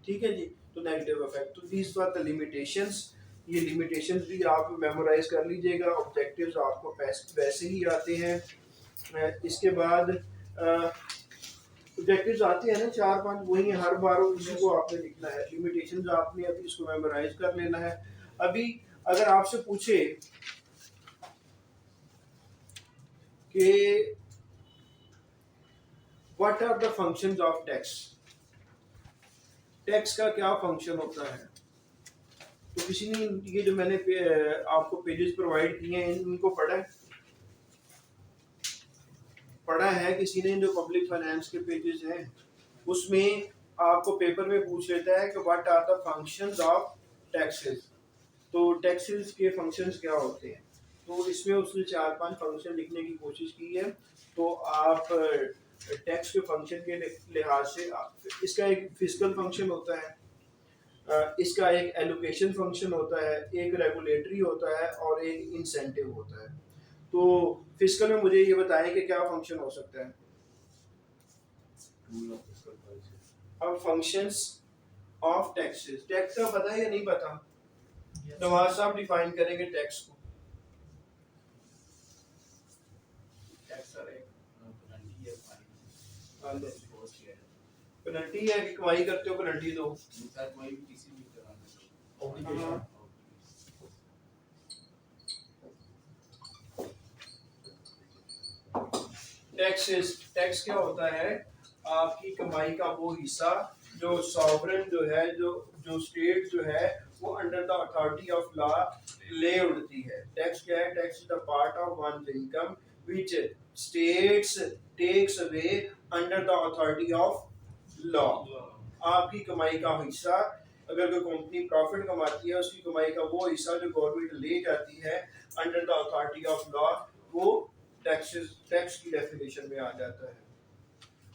ठीक है जी, तो नेगेटिव इफेक्ट। तो दीस वर द लिमिटेशंस। ये लिमिटेशंस भी आप मेमोराइज कर लीजिएगा। ऑब्जेक्टिव्स आपको वैसे ही आते हैं। इसके बाद ऑब्जेक्टिव्स आते हैं ना 4-5, वही हर बार उसी को आपने लिखना है। लिमिटेशंस आपने अभी इसको मेमोराइज कर लेना है। अभी अगर आपसे पूछे कि what are the functions of tax, tax का क्या फंक्शन होता है, तो किसी ने ये जो मैंने आपको पेजेस प्रोवाइड किए हैं इनको पढ़ा है किसी ने? जो पब्लिक फाइनेंस के पेजेस हैं उसमें आपको पेपर में पूछ लेता है कि what are the functions of taxes. तो टैक्सेस के फंक्शंस क्या होते हैं, तो इसमें उसने 4-5 फंक्शन लिखने की कोशिश की है। तो आप टैक्स के फंक्शन के लिहाज से इसका एक फिस्कल फंक्शन होता है, इसका एक एलोकेशन फंक्शन होता है, एक रेगुलेटरी होता है और एक इंसेंटिव होता है। तो फिस्कल में मुझे ये बताएं कि क्या फंक्शन हो सकता है। अब फंक्शंस ऑफ टैक्सेस, टैक्स का पता है या नहीं पता? नवाज साहब डिफाइन करेंगे टैक्स को। पेनल्टी है कि कमाई करते हो पेनल्टी दो। टैक्स क्या होता है? आपकी कमाई का वो हिस्सा जो सॉवरेन जो है, जो स्टेट जो है वो under the authority of law ले उड़ती है। टैक्स क्या है? Tax is the part of one's income which states takes away under the authority of law. आपकी कमाई का हिस्सा, अगर कोई कंपनी प्रॉफिट कमाती है उसकी कमाई का वो हिस्सा जो गवर्नमेंट ले जाती है under the authority of law, वो टैक्स की डेफिनेशन में आ जाता है।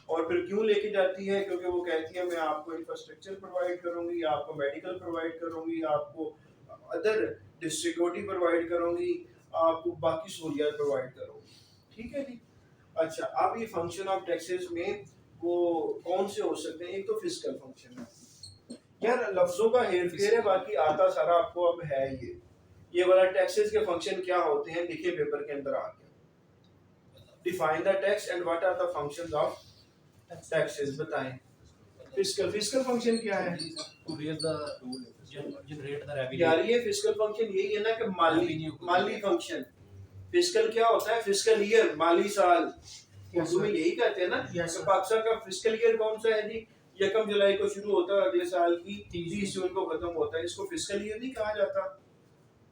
और फिर क्यों लेके जाती है? क्योंकि वो कहती है मैं आपको इंफ्रास्ट्रक्चर प्रोवाइड करूंगी, आपको मेडिकल प्रोवाइड करूंगी, आपको अदर सिक्योरिटी प्रोवाइड करूंगी, आपको बाकी सहूलियत प्रोवाइड करूंगी। ठीक है जी। अच्छा, अब ये फंक्शन ऑफ टैक्सेस में वो कौन से हो सकते हैं? एक तो फिस्कल फंक्शन है, यार लफ्जों का हेरफेर है, बाकी आता सारा आपको अब है। ये वाला टैक्सेस के फंक्शन क्या होते हैं लिखे पेपर के अंदर आके। Define the tax and what are the functions of taxes बताएं। फिस्कल फंक्शन क्या है? To raise the generate the revenue. यार ये फिस्कल फंक्शन यही है ना कि माली फंक्शन। फिस्कल क्या होता है? फिस्कल ईयर, माली साल। उर्दू में यही कहते हैं ना। Yes, तो sir. पाकिस्तान का फिस्कल ईयर कौन सा है जी? 1 जुलाई को शुरू होता है, अगले साल की 30 जून को खत्म होता है। इसको फिस्कल ईयर नहीं कहा जाता।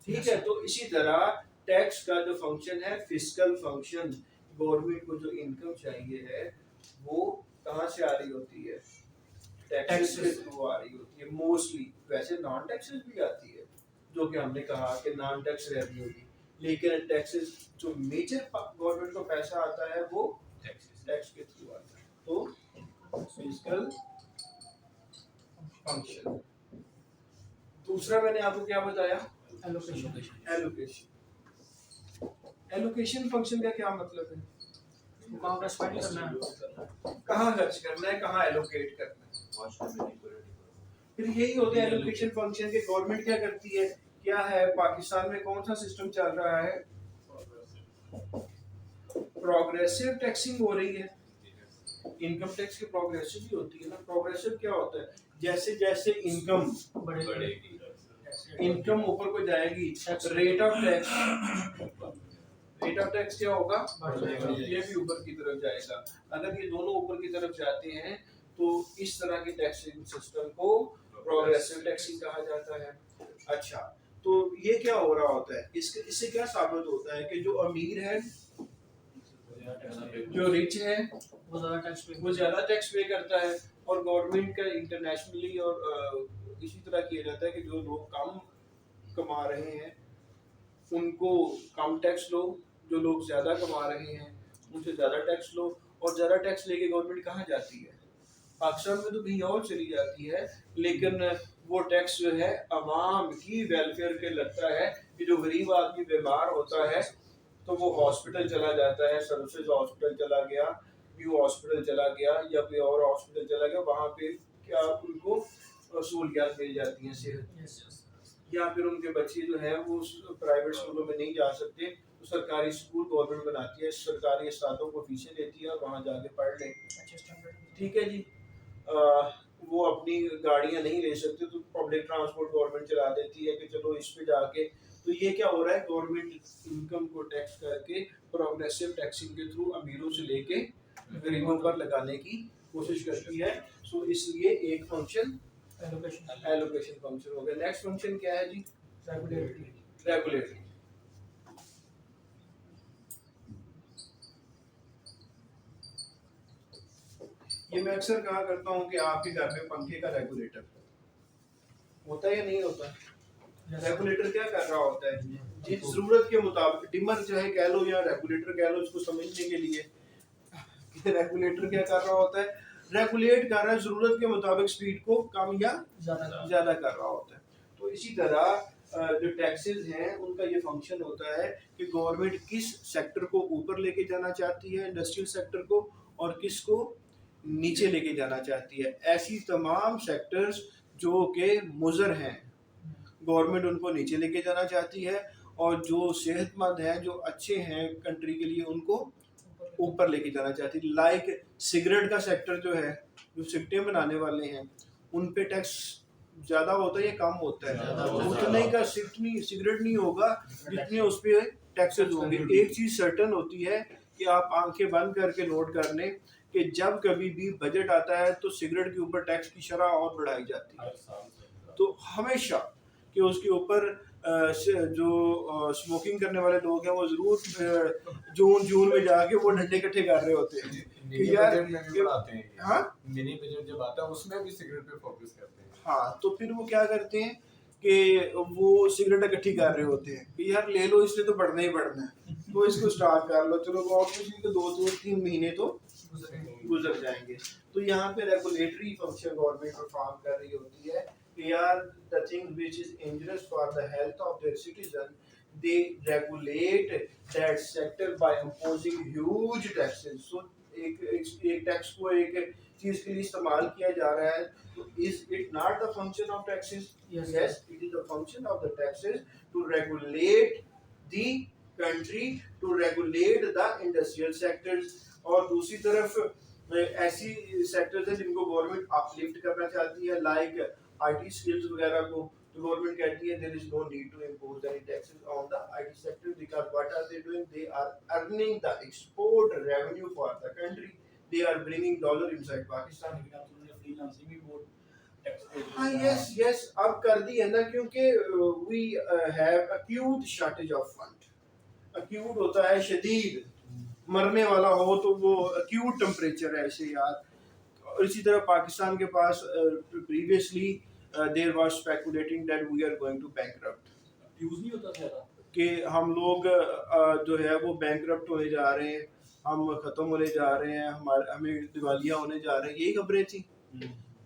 ठीक Yes, है, sir. तो इसी तरह टैक्स का जो फंक्शन है फिस्कल फंक्शन, गवर्नमेंट को जो इनकम चाहिए है वो कहाँ से आ रही होती है? टैक्सेस के थ्रू आ रही होती है मोस्टली। वैसे नॉन टैक्सेस भी आती है, जो कि हमने कहा कि नॉन टैक्स रेवेन्यू भी, लेकिन टैक्सेस जो मेजर गवर्नमेंट को पैसा आता है वो टैक्स के थ्रू आता है। तो फिस्कल फंक्शन। दूसरा मैंने आपको क्या बताया? एलोकेशन। एलोकेशन फंक्शन का क्या मतलब है? कहाँ का स्पेंड करना है, कहाँ खर्च करना है, कहाँ एलोकेट करना है। फिर यही होता है एलोकेशन फंक्शन के। गवर्नमेंट क्या करती है? क्या है पाकिस्तान में कौन सा सिस्टम चल रहा है? प्रोग्रेसिव टैक्सिंग हो रही है। इनकम टैक्स की प्रोग्रेसिव भी होती है ना। प्रोग्रेसिव क्या होता है? जैसे जैसे इनकम ऊपर को जाएगी, रेट ऑफ टैक्स क्या होगा? ये भी ऊपर की तरफ जाएगा। अगर ये दोनों ऊपर की तरफ जाते हैं तो इस तरह के टैक्सिंग सिस्टम को प्रोग्रेसिव टैक्सिंग कहा जाता है। अच्छा, तो ये क्या हो रहा होता है? इससे क्या साबित होता है कि जो अमीर है, जो रिच है, वो ज्यादा टैक्स पे करता है। और गवर्नमेंट का इंटरनेशनली और इसी तरह किया जाता है कि जो लोग कम कमा रहे हैं उनको कम टैक्स लो, जो लोग ज्यादा कमा रहे हैं उनसे ज्यादा टैक्स लो। और ज्यादा टैक्स लेके गवर्नमेंट कहाँ जाती है? पाकिस्तान में तो कहीं और चली जाती है, लेकिन वो टैक्स जो है अवाम की वेलफेयर के लगता है कि जो गरीब आदमी बीमार होता है तो वो हॉस्पिटल चला जाता है, सर्विसेज हॉस्पिटल चला गया, व्यू हॉस्पिटल चला गया या कोई और हॉस्पिटल चला गया, वहाँ पे क्या उनको सहूलियात मिल जाती हैं सेहत। या फिर उनके बच्चे जो हैं वो प्राइवेट स्कूलों में नहीं जा सकते तो सरकारी स्कूल गवर्नमेंट बनाती है, सरकारी उस्तादों को फीसें देती है और वहाँ जाके पढ़ लें। ठीक है जी। वो अपनी गाड़ियाँ नहीं ले सकते तो पब्लिक ट्रांसपोर्ट गवर्नमेंट चला देती है कि चलो इस पे जाके। तो ये क्या हो रहा है? गवर्नमेंट इनकम को टैक्स करके प्रोग्रेसिव टैक्सिंग के थ्रू अमीरों से लेके गरीबों पर लगाने की कोशिश करती है। सो इसलिए एक फंक्शन एलोकेशन फंक्शन हो गया। नेक्स्ट फंक्शन क्या है जी? रेगुलेटरी। ये मैं अक्सर कहा करता हूँ कि आपके घर में पंखे का रेगुलेटर होता है या नहीं होता? रेगुलेटर क्या कर रहा होता है? जिस जरूरत के मुताबिक, डिमर चाहे कह लो या रेगुलेटर कह लो, इसको समझने के लिए रेगुलेटर क्या कर रहा होता है? रेगुलेट कर रहा है, जरूरत के मुताबिक स्पीड को कम या ज्यादा कर रहा होता है। तो इसी तरह जो टैक्सेस हैं उनका ये फंक्शन होता है कि गवर्नमेंट किस सेक्टर को ऊपर लेके जाना चाहती है, इंडस्ट्रियल सेक्टर को, और किसको नीचे लेके जाना चाहती है। ऐसी तमाम सेक्टर्स जो कि मुज़र हैं गवर्नमेंट उनको नीचे लेके जाना चाहती है, और जो सेहतमंद हैं, जो अच्छे हैं कंट्री के लिए, उनको ऊपर लेके जाना चाहती है। लाइक सिगरेट का सेक्टर जो है, जो सिगरेटें बनाने वाले हैं उन पे टैक्स ज़्यादा होता है या कम होता है? उतने का सिगरेट नहीं होगा जितने उस पर टैक्सेस होंगे। एक चीज़ सर्टन होती है कि आप आंखें बंद करके नोट कर लें कि जब कभी भी बजट आता है तो सिगरेट के ऊपर टैक्स की शरह और बढ़ाई जाती है। तो हमेशा कि उसके ऊपर जो स्मोकिंग करने वाले लोग हैं वो जरूर जून में जाके वो डंडे इकट्ठे कर रहे होते हैं कि यार हाँ मिनी बजट जब आता है उसमें भी सिगरेट पे फोकस करते हैं। हाँ, तो फिर वो क्या करते हैं कि वो सिगरेट इकट्ठी कर रहे होते हैं कि यार ले लो, इसलिए तो बढ़ना ही बढ़ना है, तो इसको स्टार्ट कर लो, चलो ऑब्वियसली तो 2-3 महीने तो गुजर जाएंगे। तो यहाँ पे रेगुलेटरी फंक्शन गवर्नमेंट परफॉर्म कर रही होती है कि यार the thing which is injurious for the health of their citizen, they regulate that sector by imposing huge taxes. So एक टैक्स को एक चीज के लिए इस्तेमाल किया जा रहा है, तो is it not the function of taxes? Yes, it is the function of the taxes to regulate the country, to regulate the industrial sectors। और दूसरी तरफ ऐसी सेक्टर्स हैं जिनको गवर्नमेंट अपलिफ्ट करना चाहती है, लाइक आईटी स्किल्स वगैरह को। तो गवर्नमेंट कहती है there is no need to impose any taxes on the IT sector because what are they doing, they are earning the export revenue for the country, they are bringing dollar inside Pakistan. Freelancing भी बहुत टैक्स हाँ यस यस, अब कर दी है ना, क्योंकि we have acute shortage of fund. Acute होता है शदीद, मरने वाला हो तो वो अक्यूट टेम्परेचर है ऐसे यार। और इसी तरह पाकिस्तान के पास previously there was speculating that we are going to bankrupt, use नहीं होता ज्यादा। कि हम लोग जो है वो बैंकरप्ट होने जा रहे हैं, हम ख़त्म होने जा रहे हैं, हमें दिवालिया होने जा रहे हैं, यही खबरें थी।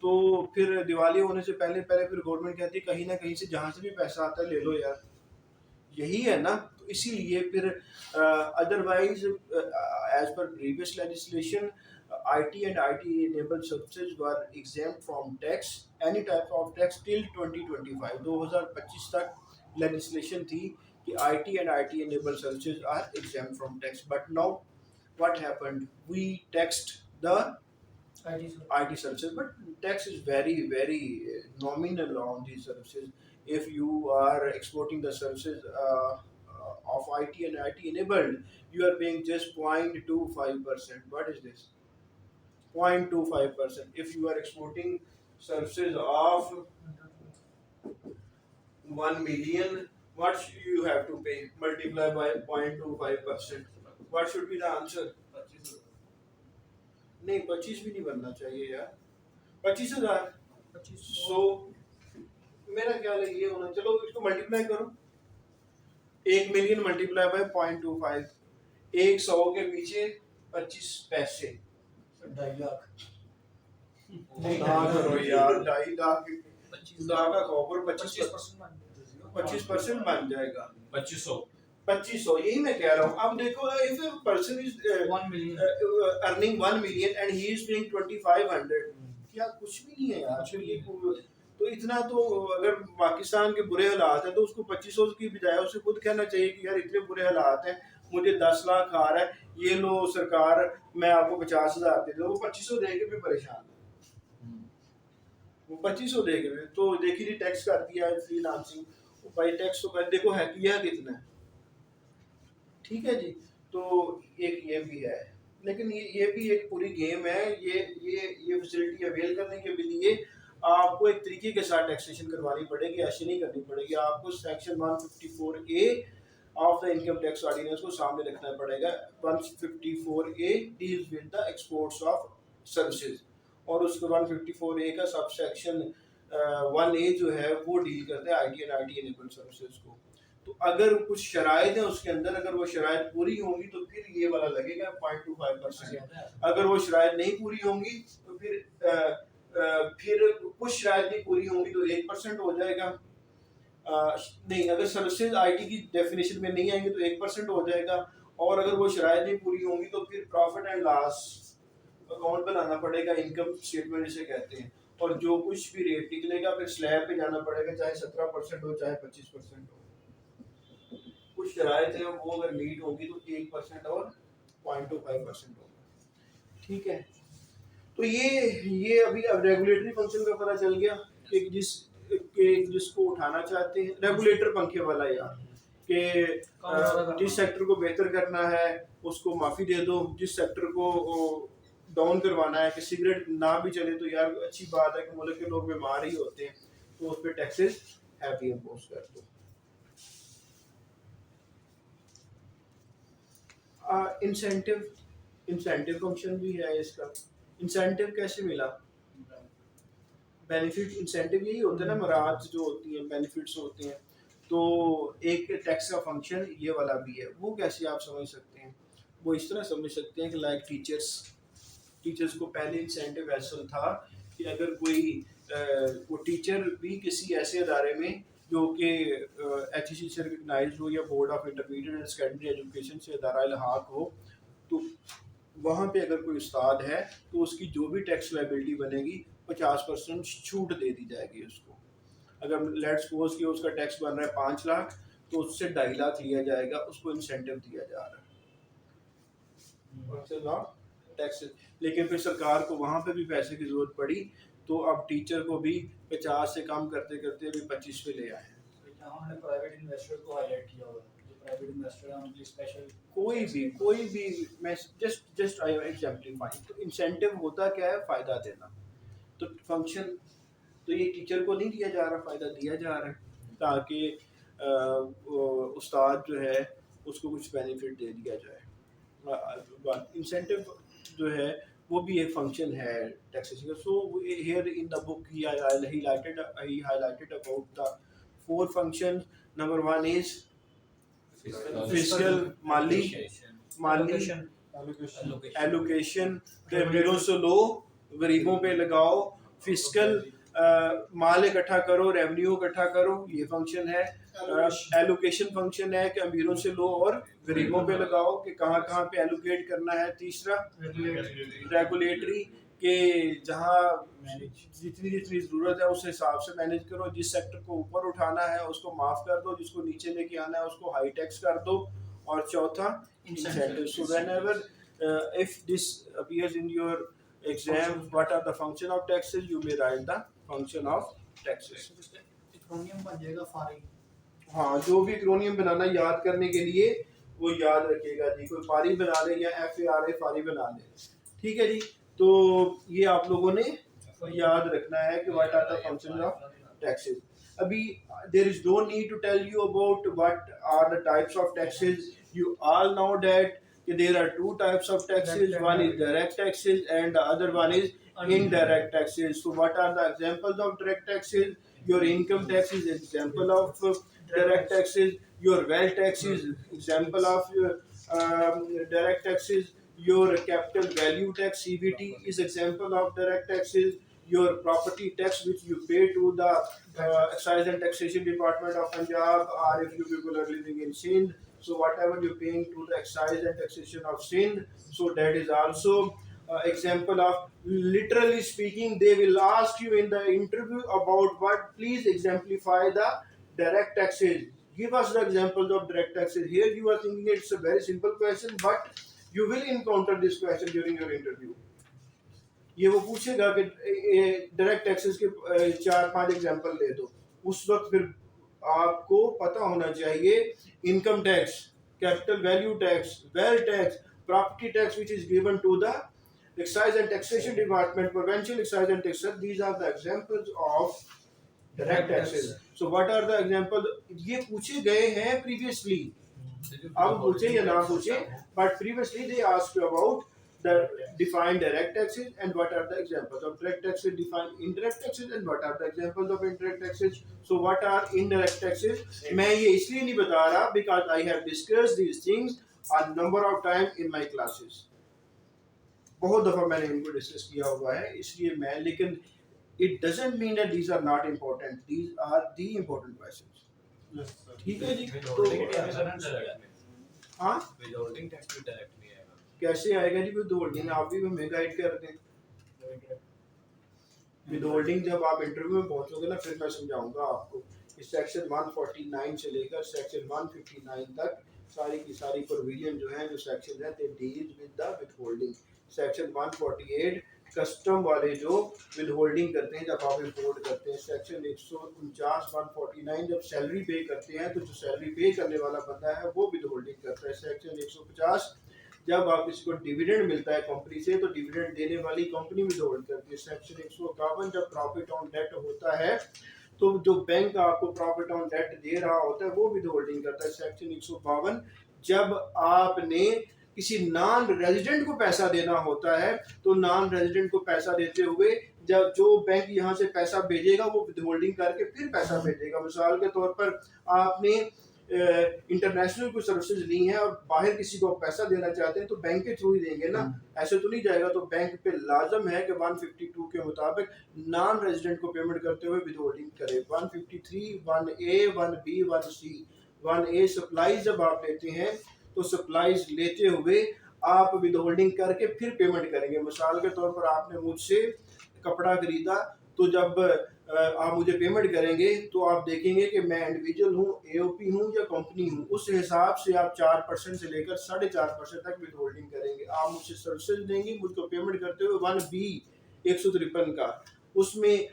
तो फिर दिवालिया होने से पहले पहले फिर गवर्नमेंट कहती है कहीं ना कहीं से जहाँ से भी पैसा आता है ले लो यार, यही है ना। तो इसीलिए फिर otherwise as per previous legislation IT and IT enabled services were exempt from tax, any type of tax till 2025। 2025 तक legislation थी कि IT and IT enabled services are exempt from tax, but now what happened, we taxed the IT services, but tax is very nominal on these services. If you are exporting the services of IT and IT enabled, you are paying just 0.25%. What is this? 0.25%. If you are exporting services of 1 million, what you have to pay? Multiply by 0.25%. What should be the answer? 25 नहीं, 25 भी नहीं बनना चाहिए यार, 25,000। 100 मेरा ख्याल है ये होना। चलो इसको मल्टीप्लाई करो, 1 मिलियन मल्टीप्लाई बाय 0.25, 100 के पीछे 25 पैसे, 2.5 लाख। ना करो यार, 2.5 लाख, 25 लाख का खबर 25% बन जाएगा, 2500। यही मैं कह रहा हूँ। अब देखो, if a person is 1 million earning 1 million and he is paying 2500, क्या कुछ भी नहीं है यार। फिर ये तो इतना तो अगर पाकिस्तान के बुरे हालात हैं तो उसको 2500 की बजाय उसे खुद कहना चाहिए कि यार इतने बुरे हालात हैं, मुझे 10 लाख आ रहा है, ये लो सरकार मैं आपको 50,000 दे दूँ। वो 2500 दे के भी परेशान है, वो 2500 दे के भी। तो देखिए टैक्स कर दिया है फ्रीलांसिंग, भाई टैक्स तो कर देखो है किया कितना है, ठीक है जी। तो एक ये भी है, लेकिन ये भी एक पूरी गेम है। ये फैसिलिटी अवेल करने के लिए आपको एक तरीके के साथ टैक्सेशन करवानी पड़ेगी, ऐसे नहीं करनी पड़ेगी। आपको section 154A of the income tax ordinance को सामने रखना पड़ेगा। 154A deals with the exports of services, और उसको 154A का सब सेक्शन 1A जो है वो डील करता है IT and IT enabled services को। तो अगर कुछ शराइत है उसके अंदर, अगर वो शराइत पूरी होंगी तो फिर ये वाला लगेगा 0.25%। अगर वो शराइत नहीं पूरी होंगी तो फिर कुछ शराइत नहीं पूरी होंगी तो 1% हो जाएगा। नहीं, अगर सर्विसेज IT की डेफिनेशन में नहीं आएंगे तो 1% हो जाएगा, और अगर वो शराइत नहीं पूरी होंगी तो फिर प्रॉफिट एंड लॉस अकाउंट बनाना पड़ेगा, इनकम स्टेटमेंट जिसे कहते हैं, और जो कुछ भी रेट निकलेगा फिर स्लैब पे जाना पड़ेगा, चाहे 17% हो चाहे 25% हो। कुछ शराइत है वो अगर मीट होगी तो 1% और 0.25% होगा, ठीक है। तो ये अभी अब रेगुलेटरी फंक्शन का पता चल गया कि जिसको उठाना चाहते हैं, रेगुलेटर पंखे वाला यार, कि जिस सेक्टर को बेहतर करना है उसको माफ़ी दे दो, जिस सेक्टर को डाउन करवाना है कि सिगरेट ना भी चले तो यार अच्छी बात है कि मुल्क के लोग बीमार ही होते हैं तो उस पर टैक्सेस हैवी इम्पोज कर दो। इंसेंटिव फंक्शन भी है इसका। इंसेंटिव कैसे मिला? बेनिफिट इंसेंटिव यही होता है ना, मराद जो होती हैं बेनिफिट्स होते हैं। तो एक टैक्स का फंक्शन ये वाला भी है। वो कैसे आप समझ सकते हैं? वो इस तरह समझ सकते हैं कि लाइक टीचर्स को पहले इंसेंटिव ऐसा था कि अगर कोई वो टीचर भी किसी ऐसे अदारे में जो कि HEC से रिकगनाइज हो या board of intermediate and secondary education से अदारा इल्हाक हो, तो वहाँ पे अगर कोई उस्ताद है तो उसकी जो भी टैक्स लायबिलिटी बनेगी 50% छूट दे दी जाएगी उसको। अगर लेट्स सपोज कि उसका टैक्स बन रहा है 5 लाख तो उससे 2.5 लाख लिया जाएगा, उसको इंसेंटिव दिया जा रहा है। टैक्सेस, लेकिन फिर सरकार को वहाँ पे भी पैसे की ज़रूरत पड़ी, तो अब टीचर को भी 50 से कम करते करते अभी 25 पे ले आए हैं। यहाँ हमने प्राइवेट इन्वेस्टर को हाईलाइट किया हुआ है, जो प्राइवेट इन्वेस्टर हैं उनकी स्पेशल कोई भी मैं जस्ट आई एग्जाम्पलीफाइंग, तो इंसेंटिव होता क्या है, फ़ायदा देना। तो फंक्शन तो ये टीचर को नहीं दिया जा रहा, फ़ायदा दिया जा रहा है ताकि उस्ताद जो है उसको कुछ बेनिफिट दे दिया जाए। इंसेंटिव जो है वो भी एक फंक्शन है टैक्सेशन का। So here in the book he highlighted about the 4 functions. Number 1 is physical, Mali allocation, अमीरों से लो, गरीबों पे लगाओ। फिजिकल माल इकट्ठा करो, रेवेन्यू इकट्ठा करो, ये फंक्शन है। एलोकेशन फंक्शन है कि अमीरों से लो और गरीबों पे लगाओ कि कहाँ कहाँ पे एलोकेट करना है। तीसरा रेगुलेटरी के जहाँ जितनी जितनी ज़रूरत है उस हिसाब से मैनेज करो। जिस सेक्टर को ऊपर उठाना है उसको माफ़ कर दो, जिसको नीचे लेके आना है उसको हाई टैक्स कर दो। और चौथा incentive. So whenever if this appears in your exam, what are the function of taxes, you may write the function of taxes. इकोनॉमियम बन जाएगा फारी। हाँ, जो भी एक्रोनियम बनाना याद करने के लिए वो याद रखिएगा जी। कोई फारी बना ले या FARA फारी बना ले, ठीक है जी। तो ये आप लोगों ने याद रखना है कि what are the function of taxes. अभी there is no need to tell you about what are the types of taxes. You all know that there are 2 types of taxes. One is direct taxes and the other one is indirect taxes. So what are the examples of direct taxes? Your income tax is example of direct taxes. Your wealth tax is example of direct taxes. Your capital value tax CVT is example of direct taxes. Your property tax which you pay to the Excise and Taxation Department of Punjab, or if you people are living in Sindh, so whatever you're paying to the Excise and Taxation of Sindh, so that is also example of, literally speaking, they will ask you in the interview about what, please exemplify the direct taxes. Give us the examples of direct taxes. Here you are thinking it's a very simple question, but you will encounter this question during your interview. ये वो पूछेगा कि डायरेक्ट टैक्सेस के 4-5 एग्जांपल दे दो। उस वक्त फिर आपको पता होना चाहिए income tax, capital value tax, wealth tax, property tax which is given to the Excise and Taxation Department, provincial excise and taxes. These are the examples of direct taxes. So what are the examples? ये पूछे गए हैं previously, अब पूछे या ना पूछे, but previously they asked you about the define direct taxes and what are the examples of direct taxes, define indirect taxes and what are the examples of indirect taxes. So what are indirect taxes? मैं ये इसलिए नहीं बता रहा because I have discussed these things a number of times in my classes. बहुत दफ़ा मैंने इनको डिस्कस किया हुआ है, इसलिए मैं, लेकिन it doesn't mean that these are not important. These are the important questions. ठीक है जी। हाँ, विदहोल्डिंग टैक्स भी डायरेक्ट नहीं आएगा। कैसे आएगा जी विदहोल्डिंग? आप भी हमें गाइड कर दें। विदहोल्डिंग जब आप इंटरव्यू में पहुंचोगे ना फिर मैं समझाऊंगा आपको। इस सेक्शन 149 से लेकर सेक्शन 159 तक सारी की सारी प्रोविजन जो है, जो सेक्शन है, they deal with the withholding. Section 148 custom वाले जो विदहोल्डिंग करते हैं जब आप इंपोर्ट करते हैं। सेक्शन 149 149 जब सैलरी पे करते हैं तो जो सैलरी पे करने वाला बंदा है वो विदहोल्डिंग करता है। सेक्शन 150 जब आप किसी को डिविडेंड मिलता है कंपनी से तो डिविडेंड देने वाली कंपनी विदहोल्ड करती है। सेक्शन 151 जब प्रॉफिट ऑन डेट होता है तो जो बैंक आपको प्रॉफिट ऑन डेट दे रहा होता है वो विदहोल्डिंग करता है। सेक्शन 152 जब आपने किसी नॉन रेजिडेंट को पैसा देना होता है तो नॉन रेजिडेंट को पैसा देते हुए जब जो बैंक यहाँ से पैसा भेजेगा वो विदहोल्डिंग करके फिर पैसा भेजेगा। मिसाल के तौर पर आपने इंटरनेशनल कोई सर्विसेज ली हैं और बाहर किसी को पैसा देना चाहते हैं तो बैंक के थ्रू ही देंगे ना, ऐसे तो नहीं जाएगा। तो बैंक पे लाजम है कि 152 के मुताबिक नॉन रेजिडेंट को पेमेंट करते हुए विदहोल्डिंग करे। 153 1A 1B 1C 1A supplies जब आप लेते हैं तो सप्लाईज लेते हुए आप विदहोल्डिंग करके फिर पेमेंट करेंगे। मिसाल के तौर पर आपने मुझसे कपड़ा खरीदा तो जब आप मुझे पेमेंट करेंगे तो आप देखेंगे कि मैं इंडिविजुअल हूँ, एओपी हूँ या कंपनी हूँ, उस हिसाब से आप 4% से लेकर 4.5% तक विद होल्डिंग करेंगे। आप मुझसे सर्विसेज देंगे, मुझको पेमेंट करते हुए 1B 153 का उसमें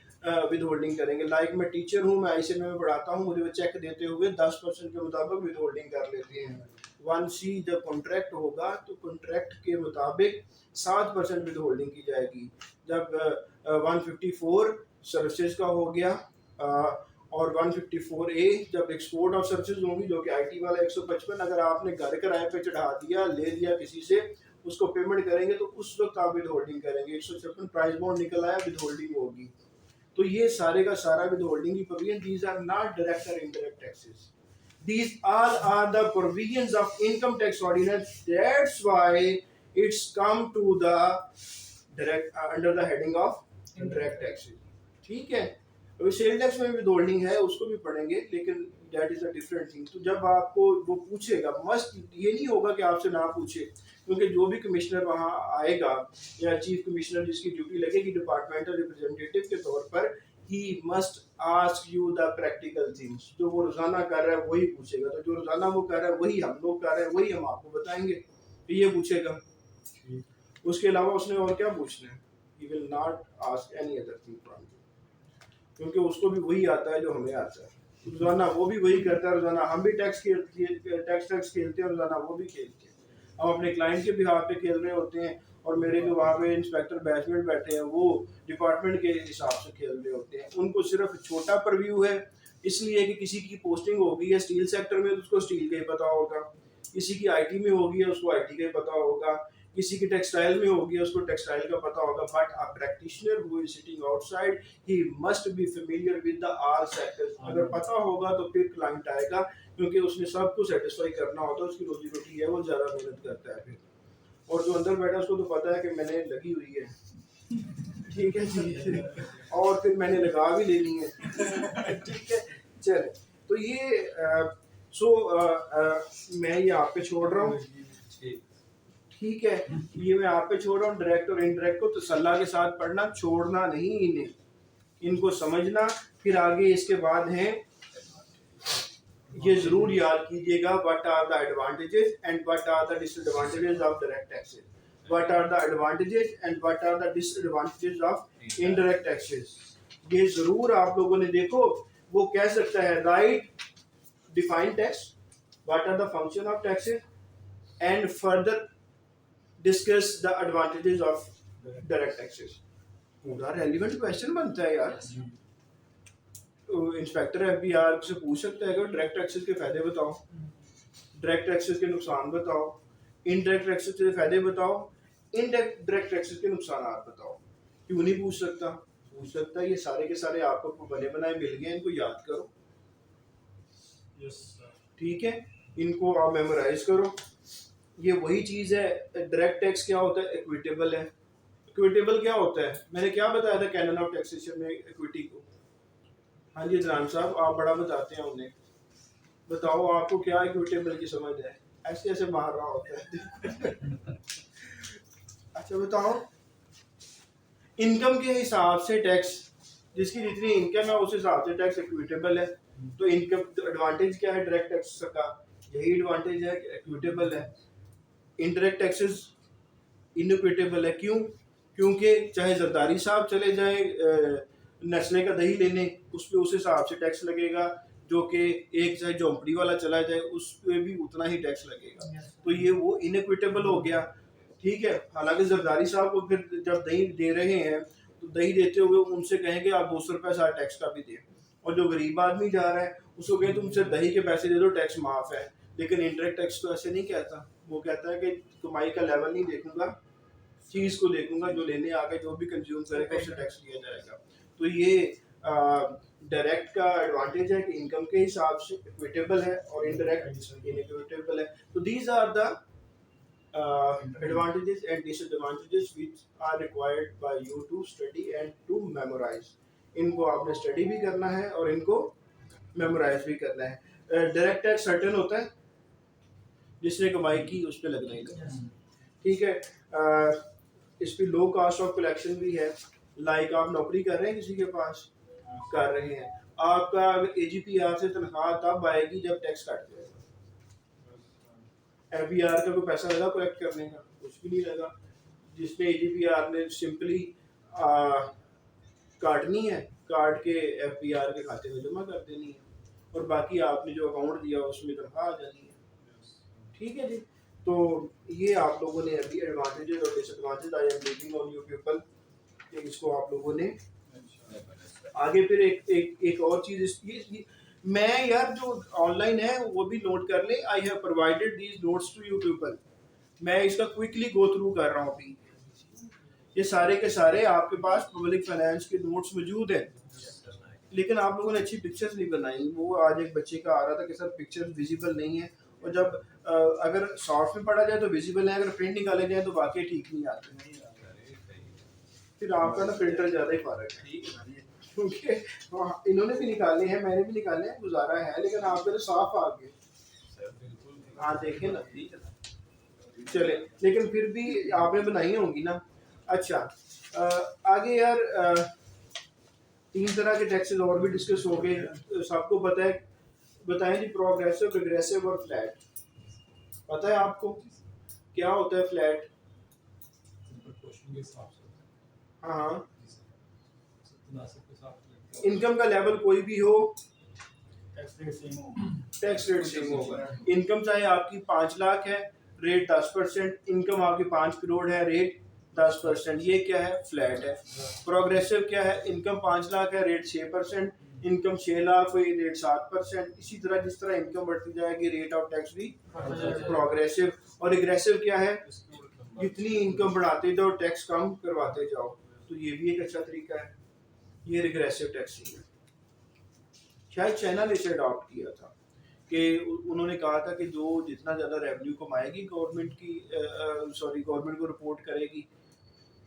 विद होल्डिंग करेंगे। लाइक मैं टीचर हूँ, मैं ICMA में पढ़ाता हूँ, मुझे वो चेक देते हुए 10% के मुताबिक विद होल्डिंग कर लेते हैं। 1C जब कॉन्ट्रैक्ट होगा तो कॉन्ट्रैक्ट के मुताबिक 7% विद होल्डिंग की जाएगी। जब 154 सर्विसेज का हो गया और 154A जब एक्सपोर्ट ऑफ सर्विसेज होंगी, जो कि IT वाला 155, अगर आपने घर किराए पे चढ़ा दिया, ले लिया किसी से, उसको पेमेंट करेंगे तो उस वक्त आप विद होल्डिंग करेंगे। 156 प्राइस बॉन्ड निकल आया, विद होल्डिंग होगी। तो ये सारे का सारा विद होल्डिंग की provision, these are not direct और indirect taxes, these all are the provisions of income tax ordinance. That's why it's come to the direct under the heading of indirect taxes. ठीक है, अभी सेल टैक्स में विद होल्डिंग है, उसको भी पढ़ेंगे, लेकिन that is a different thing. तो जब आपको वो पूछेगा, मस्ट ये नहीं होगा कि आपसे ना पूछे, क्योंकि जो भी कमिश्नर वहाँ आएगा या चीफ कमिश्नर जिसकी ड्यूटी लगेगी डिपार्टमेंटल रिप्रेजेंटेटिव के तौर पर, he must ask you the practical things। जो वो रोजाना कर रहा है वही पूछेगा, तो जो रोजाना वो कर रहा है वही हम लोग कर रहे हैं, वही हम आपको बताएंगे, तो ये पूछेगा। उसके अलावा उसने और क्या पूछना है? he will not ask any other thing from you, क्योंकि उसको भी वही आता है जो हमें आता है। रोजाना वो भी वही करता है, रोजाना हम भी टैक्स खेलते हैं, रोजाना वो भी खेलते हैं। हम अपने क्लाइंट के बिहाफ पे खेल रहे होते हैं, और मेरे जो वहाँ पे इंस्पेक्टर बैचमेंट बैठे हैं वो डिपार्टमेंट के हिसाब से खेल रहे होते हैं। उनको सिर्फ छोटा परव्यू है, इसलिए कि किसी की पोस्टिंग होगी है स्टील सेक्टर में तो उसको स्टील का ही पता होगा, किसी की IT में होगी है उसको IT का ही पता होगा, किसी की टेक्सटाइल में होगी उसको टेक्सटाइल का पता होगा। But a practitioner who is sitting outside, he must be familiar with the all sectors. अगर पता होगा तो फिर क्लाइंट आएगा, क्योंकि उसने सबको सेटिस्फाई करना होता है, उसकी रोजी रोटी है, वो ज़्यादा मेहनत करता है फिर। और जो अंदर बैठा उसको तो पता है कि मैंने लगी हुई है, ठीक है जी, और फिर मैंने लगा भी लेनी है, ठीक है। चले, तो ये मैं ये आप पे छोड़ रहा हूँ, ठीक है, ये मैं आप पे छोड़ रहा हूँ। डायरेक्ट और इनडायरेक्ट को तसल्ला के साथ पढ़ना, छोड़ना नहीं इन्हें, इनको समझना। फिर आगे इसके बाद हैं, ये जरूर याद कीजिएगा, what are the advantages and what are the disadvantages of direct taxes, what are the advantages and what are the disadvantages of indirect taxes. ये जरूर आप लोगों ने देखो, वो कह सकता है right define tax, what are the function of taxes and further discuss the advantages of direct taxes. पूरा रेलिवेंट क्वेश्चन बनता है यार। इंस्पेक्टर FBR से पूछ सकता है कि डायरेक्ट टैक्सेस के फायदे बताओ, डायरेक्ट टैक्सेस के नुकसान बताओ, इनडायरेक्ट टैक्सेस के फायदे बताओ, इनडायरेक्ट टैक्सेस के नुकसान बताओ। क्यों नहीं पूछ सकता? पूछ सकता है। ये सारे के सारे आपको बने बनाए मिल गए, इनको याद करो, ठीक है, इनको आप मेमोराइज करो। ये वही चीज है। डायरेक्ट टैक्स क्या होता है? इक्विटेबल है। इक्विटेबल क्या होता है? मैंने क्या बताया था कैनन ऑफ टैक्सेशन में इक्विटी को? हाँ जी इमरान साहब, आप बड़ा बताते हैं उन्हें, बताओ आपको क्या इक्विटेबल की समझ है? ऐसे ऐसे मार रहा होता है। अच्छा बताओ, इनकम के हिसाब से टैक्स, जिसकी जितनी इनकम है उस हिसाब से टैक्स इक्विटेबल है। तो इनकम एडवांटेज क्या है डायरेक्ट टैक्स का? यही एडवांटेज है कि इक्विटेबल है। इनडायरेक्ट टैक्सेस इनइक्विटेबल है। क्यों? क्योंकि चाहे जरदारी साहब चले जाए नस्ले का दही लेने, उस पर उस हिसाब से टैक्स लगेगा, जो कि एक चाहे झोंपड़ी वाला चला जाए उस पर भी उतना ही टैक्स लगेगा। तो ये वो इनइक्विटेबल हो गया, ठीक है। हालांकि जरदारी साहब को फिर जब दही दे रहे हैं तो दही देते हुए उनसे कहेंगे आप 200 रुपये सारा टैक्स का भी दें, और जो गरीब आदमी जा रहा है उसको कहें तुमसे दही के पैसे दे दो, टैक्स माफ है। लेकिन इनडायरेक्ट टैक्स तो ऐसे नहीं कहता, वो कहता है कि कमाई का लेवल नहीं देखूंगा, चीज़ को देखूंगा, जो लेने आके जो भी कंज्यूम करेगा उससे टैक्स लिया जाएगा। तो ये डायरेक्ट का एडवांटेज है कि इनकम के हिसाब से इक्विटेबल है और इनडायरेक्ट इनइक्विटेबल है। तो these are the advantages and disadvantages which are required by you to study and to memorize। इनको आपने स्टडी भी करना है और इनको मेमोराइज भी करना है। डायरेक्ट टैक्स सर्टेन होता है, जिसने कमाई की उस पर लगना ही लगना, ठीक है। इस पर लो कास्ट ऑफ कलेक्शन भी है। लाइक आप नौकरी कर रहे हैं किसी के पास, कर रहे हैं। आपका AGPR से तनख्वाह तब आएगी जब टैक्स काट जाएगा। FBR का कोई पैसा लगा कलेक्ट करने का? कुछ भी नहीं लगा। जिसमें AGPR ने सिंपली काटनी है, काट के FBR के खाते में जमा कर देनी है, और बाकी आपने जो अकाउंट दिया उसमें तनख्वाह आ जानी है। ठीक है जी। तो ये आप लोगों ने अभी एडवांटेजेस और disadvantage I am reading on your people, इसको आप लोगों ने आगे फिर एक और चीज मैं यार जो ऑनलाइन है वो भी नोट कर ले। I have provided these notes to you people. मैं इसका क्विकली गो थ्रू कर रहा हूँ अभी। ये सारे के सारे आपके पास पब्लिक फाइनेंस के नोट्स मौजूद हैं, लेकिन आप लोगों ने अच्छी पिक्चर्स नहीं बनाई। वो आज एक बच्चे का आ रहा था कि सर पिक्चर्स विजिबल नहीं है, और जब अगर सॉफ्ट में पढ़ा जाए तो विजिबल है, अगर प्रिंट निकाले जाए तो वाकई ठीक नहीं आते। फिर आपका ना प्रिंटर ज़्यादा ही फर्क है, क्योंकि इन्होंने भी निकाले हैं, मैंने भी निकाले हैं, गुजारा है, लेकिन आपके तो साफ आ गए। हाँ देखें ना, चले, लेकिन फिर भी आपने बनाई होंगी ना। अच्छा, आगे यार 3 तरह के टैक्सेस और भी डिस्कस हो गए, सबको पता है। बताएं जी, प्रोग्रेसिव, रिग्रेसिव और फ्लैट। पता है आपको क्या होता है फ्लैट? हाँ, इनकम का लेवल कोई भी हो, टैक्स रेट सेम होगा। इनकम चाहे आपकी 5 लाख है, रेट 10%। इनकम आपकी 5 करोड़ है, रेट 10%। ये क्या है? फ्लैट है। प्रोग्रेसिव क्या है? इनकम 5 लाख है, रेट 6%। इनकम 6 लाख हुई, रेट 7%। इसी तरह जिस तरह इनकम बढ़ती जाएगी रेट ऑफ टैक्स भी प्रोग्रेसिव। और रिग्रेसिव क्या है? जितनी इनकम बढ़ाते जाओ टैक्स कम करवाते जाओ। तो ये भी एक अच्छा तरीका है, ये रिग्रेसिव टैक्सिंग है। शायद चाइना ने इसे अडॉप्ट किया था कि उन्होंने कहा था कि जो जितना ज़्यादा रेवेन्यू कमाएगी गवर्नमेंट को रिपोर्ट करेगी,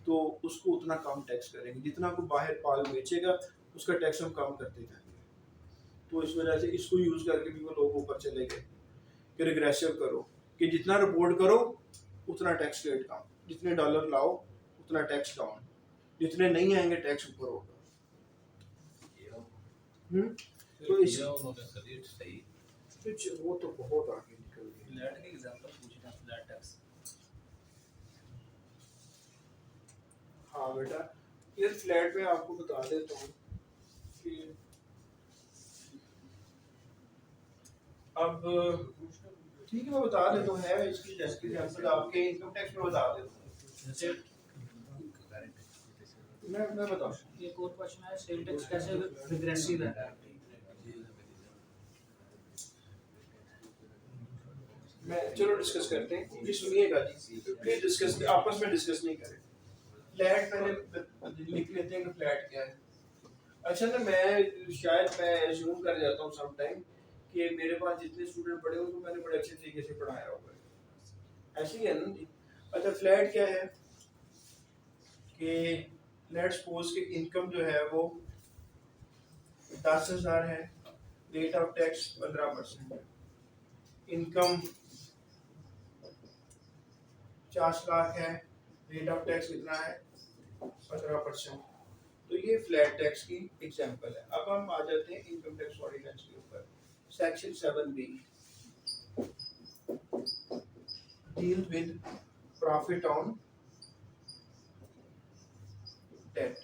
तो उसको उतना कम टैक्स करेंगे। जितना को बाहर पाल बेचेगा उसका टैक्स हम कम करते जाएंगे। तो इस वजह से इसको यूज़ करके भी वो लोग ऊपर चले गए कि रिग्रेसिव करो, कि जितना रिपोर्ट करो उतना टैक्स रेट कम, जितने डॉलर लाओ उतना टैक्स डाउन, जितने नहीं आएंगे टैक्स ऊपर होगा। तो इस वो तो बहुत आगे निकल गए। फ्लैट के एग्जांपल पूछना, फ्लैट टैक्स। हाँ बेटा, ये फ्लैट में आपको बता देता हूँ कि अब ठीक है, मैं बता देता हूँ, है इसकी एग्जांपल आपके इनकम टैक्स में बता देता हूँ। मैं बताऊँ। एक और क्वेश्चन है, सेल टैक्स कैसे रिग्रेसिव है? मैं चलो डिस्कस करते हैं, ये सुनिएगा जी, प्लीज डिस्कस, आपस में डिस्कस नहीं करें। फ्लैट पहले लिख लेते हैं कि फ्लैट क्या है। अच्छा ना, मैं एज्यूम कर जाता हूँ सम टाइम कि मेरे पास जितने स्टूडेंट पढ़े उनको मैंने बड़े अच्छे तरीके से पढ़ाया हुआ है, ऐसे ही है ना जी। अच्छा, फ्लैट क्या है कि लेट्स सपोज कि इनकम जो है वो 10,000 है, रेट ऑफ टैक्स 15% है। इनकम 50 लाख है, रेट ऑफ टैक्स कितना है? 15%। तो ये फ्लैट टैक्स की एग्जांपल है। अब हम आ जाते हैं इनकम टैक्स ऑर्डिनेंस के ऊपर। Section 7B deal with profit on debt.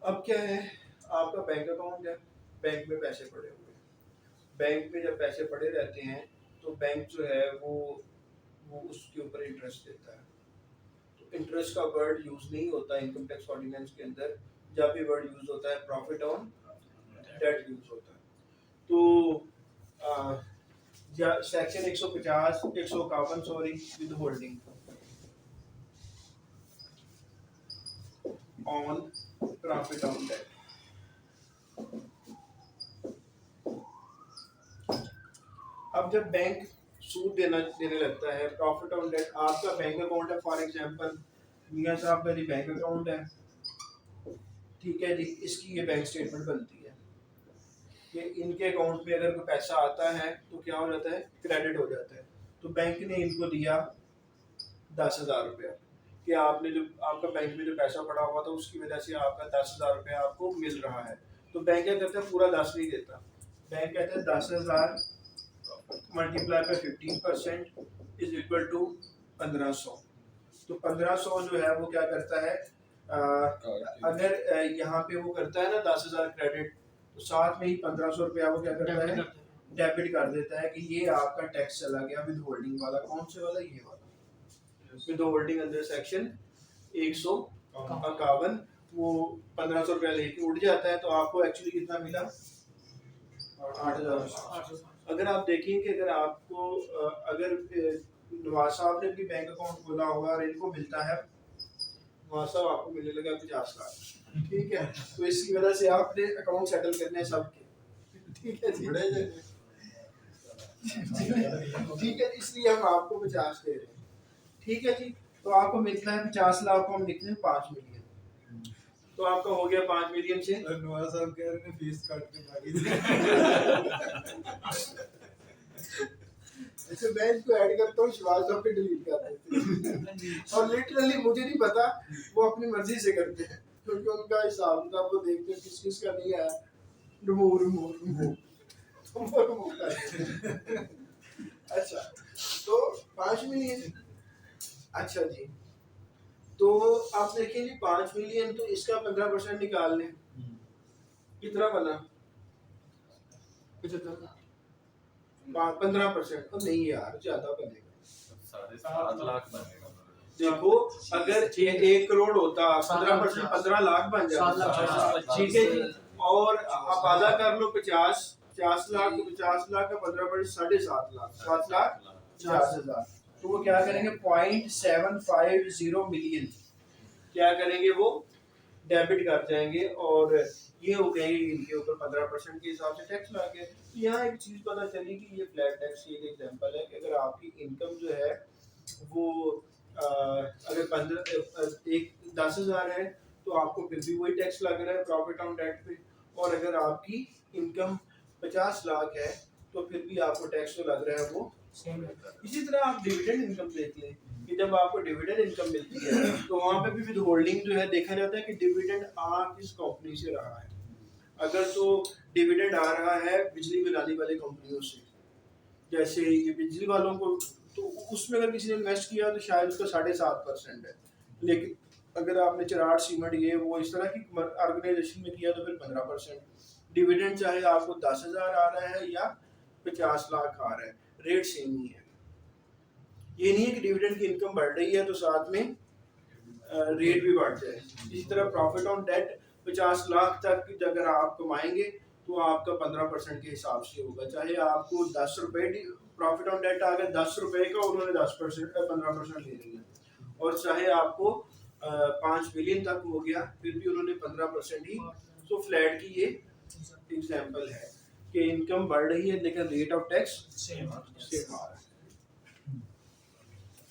अब क्या है, आपका बैंक अकाउंट है, बैंक में पैसे पड़े हुए हैं। बैंक में जब पैसे पड़े रहते हैं तो बैंक जो है वो उसके ऊपर इंटरेस्ट देता है। तो इंटरेस्ट का वर्ड यूज नहीं होता इनकम टैक्स ऑर्डिनेंस के अंदर, जब भी वर्ड यूज होता है प्रॉफिट ऑन डेट यूज होता है। तो section 151 sorry, withholding on profit on debt. अब जब बैंक सूद देने लगता है, प्रॉफिट ऑन डेट, आपका बैंक अकाउंट है, फॉर एग्जांपल मियां साहब का जी बैंक अकाउंट है, ठीक है जी, इसकी ये बैंक स्टेटमेंट बनती है कि इनके अकाउंट में अगर कोई पैसा आता है तो क्या हो जाता है? क्रेडिट हो जाता है। तो बैंक ने इनको दिया 10,000 रुपया कि आपने जो आपका बैंक में जो पैसा पड़ा हुआ था उसकी वजह से आपका 10,000 रुपये आपको मिल रहा है, तो बैंक क्या करता है, पूरा 10 नहीं देता। बैंक कहता है 10,000 multiply by 15% is equal to 1500। तो 1500 जो है वो क्या करता है, अगर यहाँ पे वो करता है ना 10,000 क्रेडिट, तो साथ में ही 1500 रुपया वो क्या करता है, डेबिट कर देता है कि ये आपका टैक्स चला गया विद होल्डिंग वाला। कौन से वाला, ये वाला विद होल्डिंग अंडर सेक्शन 151। वो 1500 रुपया लेके उड़ जाता है, तो आपको एक्चुअली कितना मिला, 8,000। अगर आप देखें कि अगर आपको अगर नवाज साहब ने भी बैंक अकाउंट खोला होगा और इनको मिलता है, नवाज साहब आपको मिलने लगा 50 लाख, ठीक है, तो इसकी वजह से आपने अकाउंट सेटल करने हैं सबके, ठीक है जी, ठीक है, इसलिए हम आपको 50 दे रहे हैं, ठीक है जी। तो आपको मिलता है 50 लाख को हम लिखते हैं 5 मिलियन, तो आपका हो गया 5 मिलियन से नवाज साहब कह रहे हैं फीस काट के भागी ऐसे मैं इसको ऐड करता हूँ, शिवाज साहब पे डिलीट कर देते हैं और लिटरली मुझे नहीं पता, वो अपनी मर्जी से करते हैं क्योंकि उनका हिसाब किताब वो देखते हैं किस किस का नहीं है, रिमूव अच्छा, तो 5 मिलियन, अच्छा जी, तो आप देखें जी 5 मिलियन, तो इसका 15% निकाल लें, कितना बना, 15%, तो नहीं यार ज्यादा बनेगा, 7.5 लाख बनेगा। देखो अगर 1 करोड़ होता 15% 15 लाख बन जाता, ठीक है जी, और आप आधा कर लो 50 लाख, तो 50 लाख का 15% 7.5 लाख, 7,50,000, तो वो क्या करेंगे 0.750 मिलियन क्या करेंगे, वो डेबिट कर जाएंगे और ये हो गए इनके ऊपर 15% के हिसाब से टैक्स लग गया। तो यहाँ एक चीज़ पता चली कि ये फ्लैट टैक्स की एक एग्जांपल है कि अगर आपकी इनकम जो है वो अगर 10,000 है तो आपको फिर भी वही टैक्स लग रहा है प्रॉफिट ऑन डेट पे, और अगर आपकी इनकम 50 लाख है तो फिर भी आपको टैक्स जो लग रहा है वो सेम है। इसी तरह आप डिविडेंड इनकम देख लें कि जब आपको डिविडेंड इनकम मिलती है तो वहाँ पे भी विद होल्डिंग जो है देखा जाता है कि डिविडेंड आ किस कंपनी से रहा है। अगर तो डिविडेंड आ रहा है बिजली बनाने वाली कंपनियों से, जैसे ये बिजली वालों को, तो उसमें अगर किसी ने इन्वेस्ट किया तो शायद उसका 7.5% है, लेकिन अगर आपने चराट सीमेंट ये वो इस तरह की ऑर्गेनाइजेशन में किया तो फिर 15%। डिविडेंड चाहे आपको 10,000 आ रहा है या 50 लाख आ रहा है, रेट सेम ही है। ये नहीं है कि डिविडेंड की इनकम बढ़ रही है तो साथ में रेट भी बढ़ जाए। इसी तरह प्रॉफिट ऑन डेट 50 लाख तक अगर आप कमाएंगे तो आपका 15% के हिसाब से होगा, चाहे आपको 10 रुपए प्रॉफिट ऑन डेट आ गया 10 रुपए का, उन्होंने 10% का 15% ले लिया, और चाहे आपको 5 मिलियन तक हो गया फिर भी उन्होंने 15% ही। तो फ्लैट की ये एग्जांपल है कि इनकम बढ़ रही है लेकिन रेट ऑफ टैक्स सेम आ रहा है।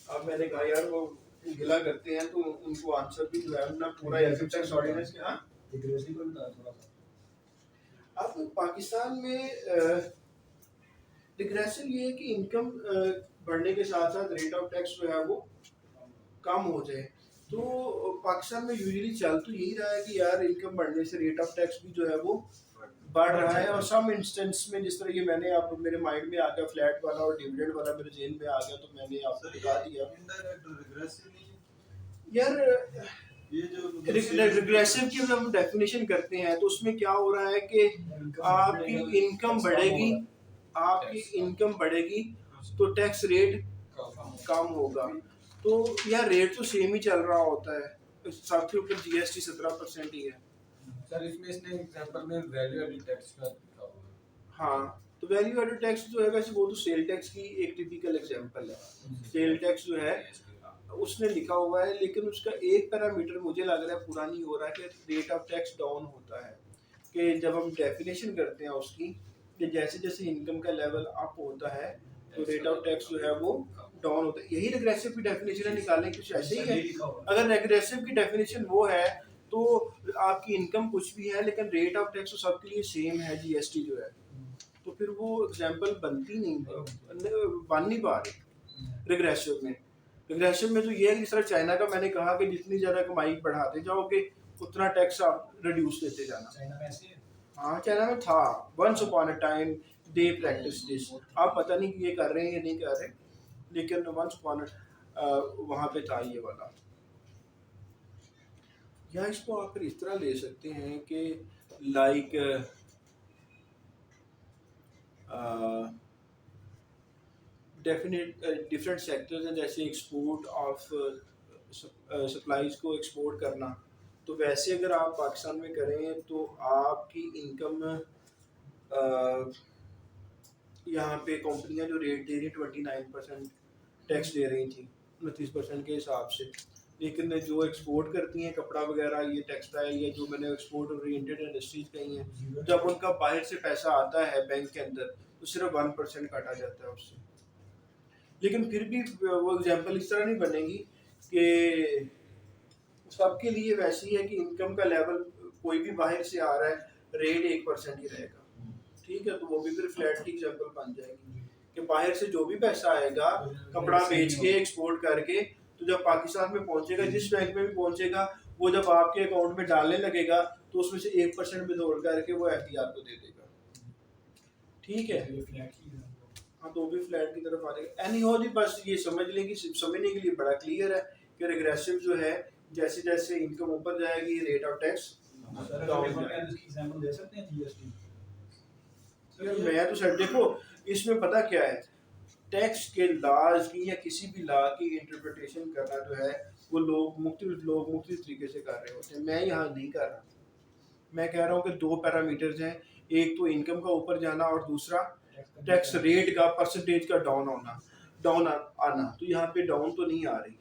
अब मैंने कहा यार वो गिला करते हैं तो उनको आंसर भी जो है ना पूरा टैक्स ऑर्डिनेंस के हाँ डिग्रेसिबल था थोड़ा सा। अब पाकिस्तान में डिग्रेसिव ये है कि इनकम बढ़ने के साथ साथ रेट ऑफ टैक्स जो है वो कम हो जाए। तो पाकिस्तान में यूजुअली चल तो यही रहा है कि यार इनकम बढ़ने से रेट ऑफ टैक्स भी जो है वो बढ़ रहा है, और सम इंस्टेंस में जिस तरह ये मैंने आप मेरे माइंड में आ गया फ्लैट वाला और डिविडेंड वाला मेरे जेन में आ गया तो मैंने आपको दिखा दिया यार। ये जो रिग्रेसिव की जब हम डेफिनेशन करते हैं तो उसमें क्या हो रहा है कि आपकी इनकम बढ़ेगी, आपकी इनकम बढ़ेगी तो टैक्स रेट कम होगा। तो यार रेट तो सेम ही चल रहा होता है, सबके ऊपर जीएसटी 17% ही है सर। इसमें इसने एग्जांपल में वैल्यू एडेड टैक्स का लिखा हुआ है। हाँ, तो वैल्यू एडेड टैक्स जो है वैसे वो तो सेल टैक्स की एक टिपिकल एग्जांपल है। सेल टैक्स जो है उसने लिखा हुआ है, लेकिन उसका एक पैरामीटर मुझे लग रहा है पूरा नहीं हो रहा है कि रेट ऑफ टैक्स डाउन होता है, कि जब हम डेफिनेशन करते हैं उसकी कि जैसे जैसे इनकम का लेवल अप होता है तो रेट ऑफ टैक्स जो है वो डाउन होता है। यही रिग्रेसिव की डेफिनेशन है, निकालने की कुछ ऐसे ही है। अगर रिग्रेसिव की डेफिनेशन वो है तो आपकी इनकम कुछ भी है लेकिन रेट ऑफ टैक्स तो सबके लिए सेम है, जीएसटी जो है, तो फिर वो एग्जांपल बनती नहीं, बन नहीं पा रही रिग्रेसिव में। रिग्रेशन में तो ये है कि जिस तरह चाइना का मैंने कहा कि जितनी ज़्यादा कमाई बढ़ाते जाओगे उतना टैक्स आप रिड्यूस देते जाना। चाइना में ऐसे है। हाँ चाइना में था, once upon a time they practice this. आप पता नहीं कि ये कर रहे हैं या नहीं कर रहे, लेकिन वंस अपॉन वहाँ पे था ये वाला। या इसको आप फिर इस तरह ले सकते हैं कि लाइक डेफिनेट डिफरेंट सेक्टर्स हैं, जैसे एक्सपोर्ट ऑफ सप्लाईज को एक्सपोर्ट करना। तो वैसे अगर आप पाकिस्तान में करें तो आपकी इनकम यहाँ पे कंपनियां जो रेट दे रही 29% टैक्स दे रही थी 29% के हिसाब से, लेकिन जो एक्सपोर्ट करती हैं कपड़ा वगैरह, ये टेक्सटाइल या जो मैंने एक्सपोर्ट ओरिएंटेड इंडस्ट्रीज कही हैं, जब उनका बाहर से पैसा आता है बैंक के अंदर तो सिर्फ 1% काटा जाता है उससे। लेकिन फिर भी वो एग्जांपल इस तरह नहीं बनेगी कि सबके लिए वैसी है कि इनकम का लेवल कोई भी बाहर से आ रहा है रेट 1% ही रहेगा, ठीक है। तो वो भी फिर फ्लैट की एग्जांपल बन जाएगी कि बाहर से जो भी पैसा आएगा कपड़ा बेच के एक्सपोर्ट करके, तो जब पाकिस्तान में पहुंचेगा, जिस बैंक में भी पहुंचेगा, वो जब आपके अकाउंट में डालने लगेगा तो उसमें से 1% विड्रॉल करके वो एफडीआर को दे देगा, ठीक है। हाँ तो भी फ्लैट की तरफ आ जाएगा। एनी हो जी, बस ये समझ लें कि समझने के लिए बड़ा क्लियर है कि रिग्रेसिव जो है जैसे जैसे इनकम ऊपर जाएगी रेट ऑफ टैक्स डाउन जाएगा। एग्जांपल दे सकते हैं जीएसटी। यार मैं तो सर देखो इसमें पता क्या है, टैक्स के लॉज की या किसी भी लॉ की इंटरप्रिटेशन करना जो है वो लोग मुख्तलिफ तरीके से कर रहे होते हैं। मैं यहाँ नहीं कर रहा, मैं कह रहा हूँ कि 2 पैरामीटर्स हैं, एक तो इनकम का ऊपर जाना और दूसरा टैक्स रेट का परसेंटेज का डाउन आना। तो यहाँ पे डाउन तो नहीं आ रही,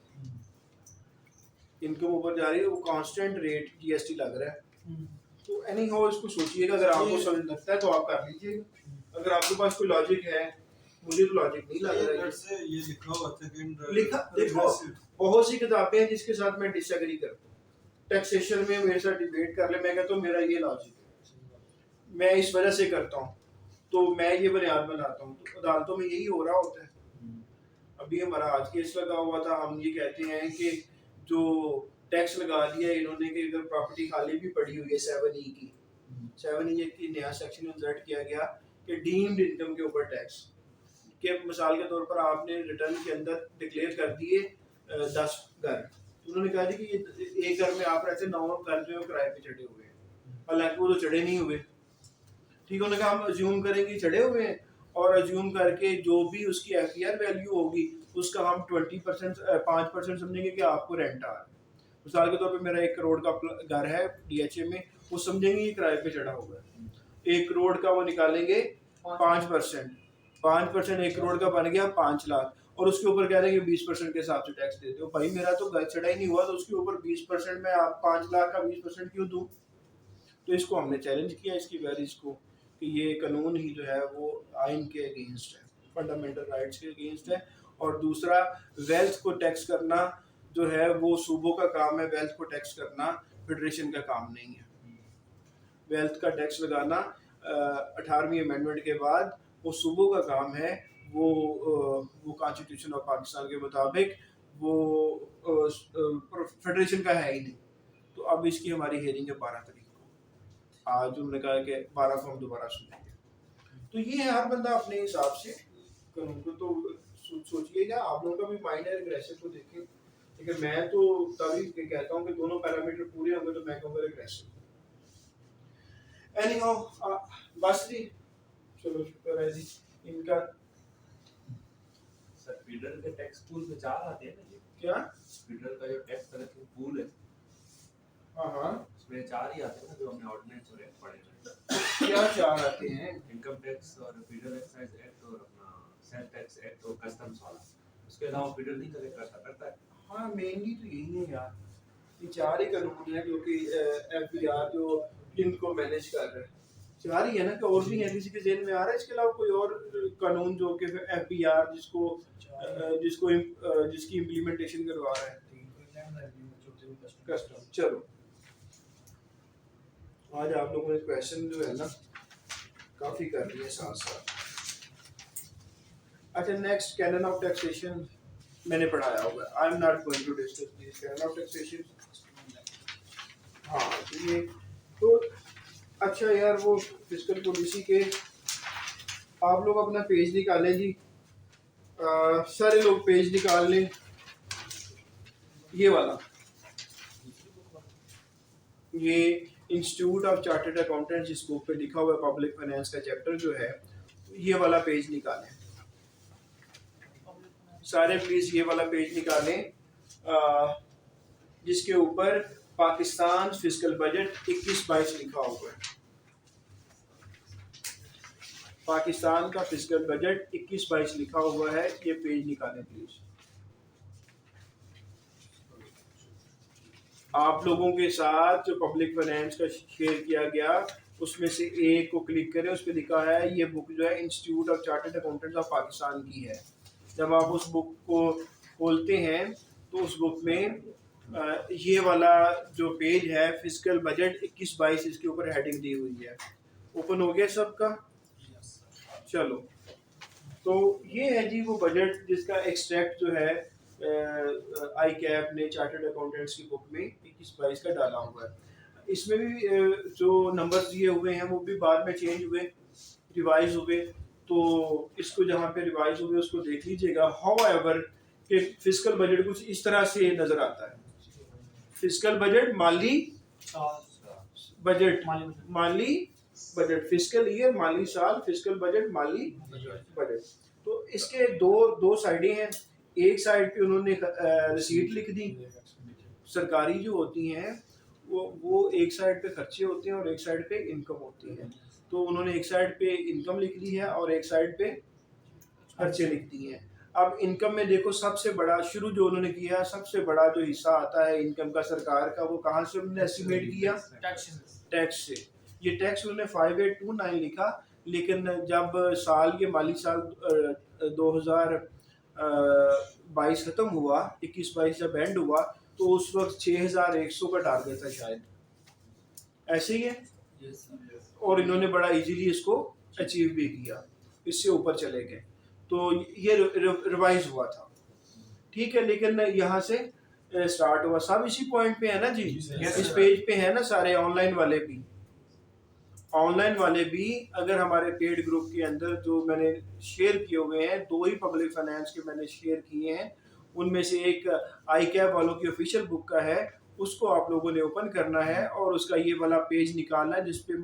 इनकम ऊपर जा रही है, वो कांस्टेंट रेट जीएसटी लग रहा है। तो एनी हाउ इसको सोचिएगा, अगर आपको समझ लगता है तो आप कर लीजिएगा, अगर आपके पास कोई लॉजिक है। मुझे तो लॉजिक नहीं लग रहा है। ये लिखा हुआ था लिखा देखो बहुत सी किताबें हैं जिसके साथ मैं डिसएग्री करता हूँ, टैक्सेशन में मेरे साथ डिबेट कर ले, मैं कहता हूँ मेरा ये लॉजिक है, मैं इस वजह से करता हूँ, तो मैं ये बुनियाद बनाता हूँ। तो अदालतों में यही हो रहा होता है। अभी हमारा आज केस लगा हुआ था, हम ये कहते हैं कि जो टैक्स लगा दिया इन्होंने कि अगर प्रॉपर्टी खाली भी पड़ी हुई है 7E की 7E की नया सेक्शन इंसर्ट किया गया कि डीम्ड इनकम के ऊपर टैक्स के, मिसाल के तौर पर आपने रिटर्न के अंदर डिक्लेयर कर दिए 10 घर, तो उन्होंने कहा कि ये एक घर में आप रहते 9 घर जो है किराए पे चढ़े हुए हैं, हालांकि वो तो चढ़े नहीं हुए, ठीक है। उन्होंने कहा हम अज्यूम करेंगे चढ़े हुए हैं और अज्यूम करके जो भी उसकी एफईआर वैल्यू होगी उसका हम 5% समझेंगे कि आपको रेंट आ रहा है। मिसाल के तौर पे मेरा 1 करोड़ का घर है डीएचए में, वो समझेंगे ये किराए पे चढ़ा हुआ है। 1 करोड़ का वो निकालेंगे 5%, 1 करोड़ का बन गया 5 लाख, और उसके ऊपर कह रहे हैं कि 20% के हिसाब से टैक्स देते हो। भाई मेरा तो घर चढ़ा ही नहीं हुआ, तो उसके ऊपर 20% में आप 5 लाख का 20% क्यों दूं? तो इसको हमने चैलेंज किया, इसकी वैल्यूज को, कि ये कानून ही जो है वो आइन के अगेंस्ट है, फंडामेंटल राइट्स के अगेंस्ट है। और दूसरा, वेल्थ को टैक्स करना जो है वो सूबों का काम है, वेल्थ को टैक्स करना फेडरेशन का काम नहीं है। वेल्थ का टैक्स लगाना 18वीं अमेंडमेंट के बाद वो सूबों का काम है, वो कॉन्स्टिट्यूशन ऑफ पाकिस्तान के मुताबिक वो फेडरेशन का है ही नहीं। तो अब इसकी हमारी हेयरिंग है 12 तारीख को, आज उन्होंने कहा कि 12 को हम दोबारा सुनेंगे। तो ये है, हर बंदा अपने हिसाब से कानून को तो सोचिएगा, आप लोगों का भी माइंड है रिग्रेसिव को देखें, लेकिन मैं तो तभी कहता हूँ कि दोनों पैरामीटर पूरे होंगे तो मैं कहूँगा रिग्रेसिव। एनी हाउ बस जी, चलो शुक्र है जी इनका। सर फीडर के टैक्स पूल में 4 आते हैं ना जी, क्या फीडर का जो टैक्स कलेक्शन पूल है हाँ उसमें 4 ही आते हैं ना, जो हमने ऑर्डिनेंस और एक्ट पढ़े हैं। क्या 4 आते हैं? इनकम टैक्स और फीडर एक्साइज एक्ट और अपना सेल टैक्स एक्ट और कस्टम्स वाला, उसके अलावा फीडर नहीं कलेक्ट करता है। हाँ मेनली तो यही है यार, ये 4 ही कानून है जो कि एफबीआर जो इनको मैनेज कर रहे हैं, 4 ही है ना, कि और भी है किसी के जेल में आ रहा है इसके अलावा कोई और कानून जो कि एफबीआर जिसकी इम्प्लीमेंटेशन करवा रहा है कस्टम। चलो आज आप लोगों ने क्वेश्चन जो है ना काफी कर लिए साथ साथ। अच्छा नेक्स्ट कैनन ऑफ टैक्सेशन मैंने पढ़ाया होगा। I am not going to discuss this kind of taxation. हाँ तो ये तो अच्छा यार, वो फिस्कल पॉलिसी के आप लोग अपना पेज निकालें जी, सारे लोग पेज निकाल लें, ये वाला, ये इंस्टीट्यूट ऑफ चार्टर्ड अकाउंटेंट जिस बुक पे लिखा हुआ है पब्लिक फाइनेंस का चैप्टर जो है, ये वाला पेज निकालें सारे, प्लीज ये वाला पेज निकालें जिसके ऊपर पाकिस्तान फिस्कल बजट 21-22 लिखा हुआ है। पाकिस्तान का फिस्कल बजट 21-22 लिखा हुआ है, ये पेज निकालें प्लीज। आप लोगों के साथ जो पब्लिक फाइनेंस का शेयर किया गया उसमें से एक को क्लिक करें, उस पर लिखा है ये बुक जो है institute of chartered accountants of Pakistan की है। जब आप उस बुक को खोलते हैं तो उस बुक में ये वाला जो पेज है फिस्कल बजट 21-22, इसके ऊपर हेडिंग दी हुई है। ओपन हो गया सबका? चलो, तो ये है जी वो बजट जिसका एक्सट्रैक्ट जो है आई कैप ने चार्टर्ड अकाउंटेंट्स की बुक में 21-22 का डाला हुआ है। इसमें भी जो नंबर्स दिए हुए हैं वो भी बाद में चेंज हुए, रिवाइज हुए, तो इसको जहाँ पे रिवाइज हुए उसको देख लीजिएगा। हाउएवर कि फिस्कल बजट कुछ इस तरह से नजर आता है। फिस्कल बजट माली बजट, माली बजट, फिस्कल ईयर माली साल, फिस्कल बजट माली बजट। तो इसके दो साइडें हैं। एक साइड पे उन्होंने रिसीट लिख दी, सरकारी जो होती हैं वो एक साइड पे खर्चे होते हैं और एक साइड पे इनकम होती है। तो उन्होंने एक साइड पे इनकम लिख दी है और एक साइड पे खर्चे लिख दिए हैं। अब इनकम में देखो सबसे बड़ा शुरू जो उन्होंने किया, सबसे बड़ा जो हिस्सा आता है इनकम का सरकार का, वो कहाँ से उन्होंने एस्टिमेट किया? टैक्स से। ये टैक्स उन्होंने 5829 लिखा, लेकिन जब साल ये माली साल 2022 खत्म हुआ, 21-22 जब एंड हुआ, तो उस वक्त 6100 का टारगेट था शायद, ऐसे ही है। और इन्होंने बड़ा इजीली इसको अचीव भी किया, इससे ऊपर चले गए। तो ये रिवाइज हुआ था, ठीक है। लेकिन यहाँ से स्टार्ट हुआ, सब इसी पॉइंट पे है ना जी, इस पेज पे है ना सारे। ऑनलाइन वाले भी अगर हमारे पेड ग्रुप के अंदर जो मैंने शेयर किए हुए हैं, 2 ही पब्लिक फाइनेंस के मैंने शेयर किए हैं, उनमें से एक आई कैप वालों की ऑफिशियल बुक का है, उसको आप लोगों ने ओपन करना है और उसका ये वाला पेज निकालना है जिसपे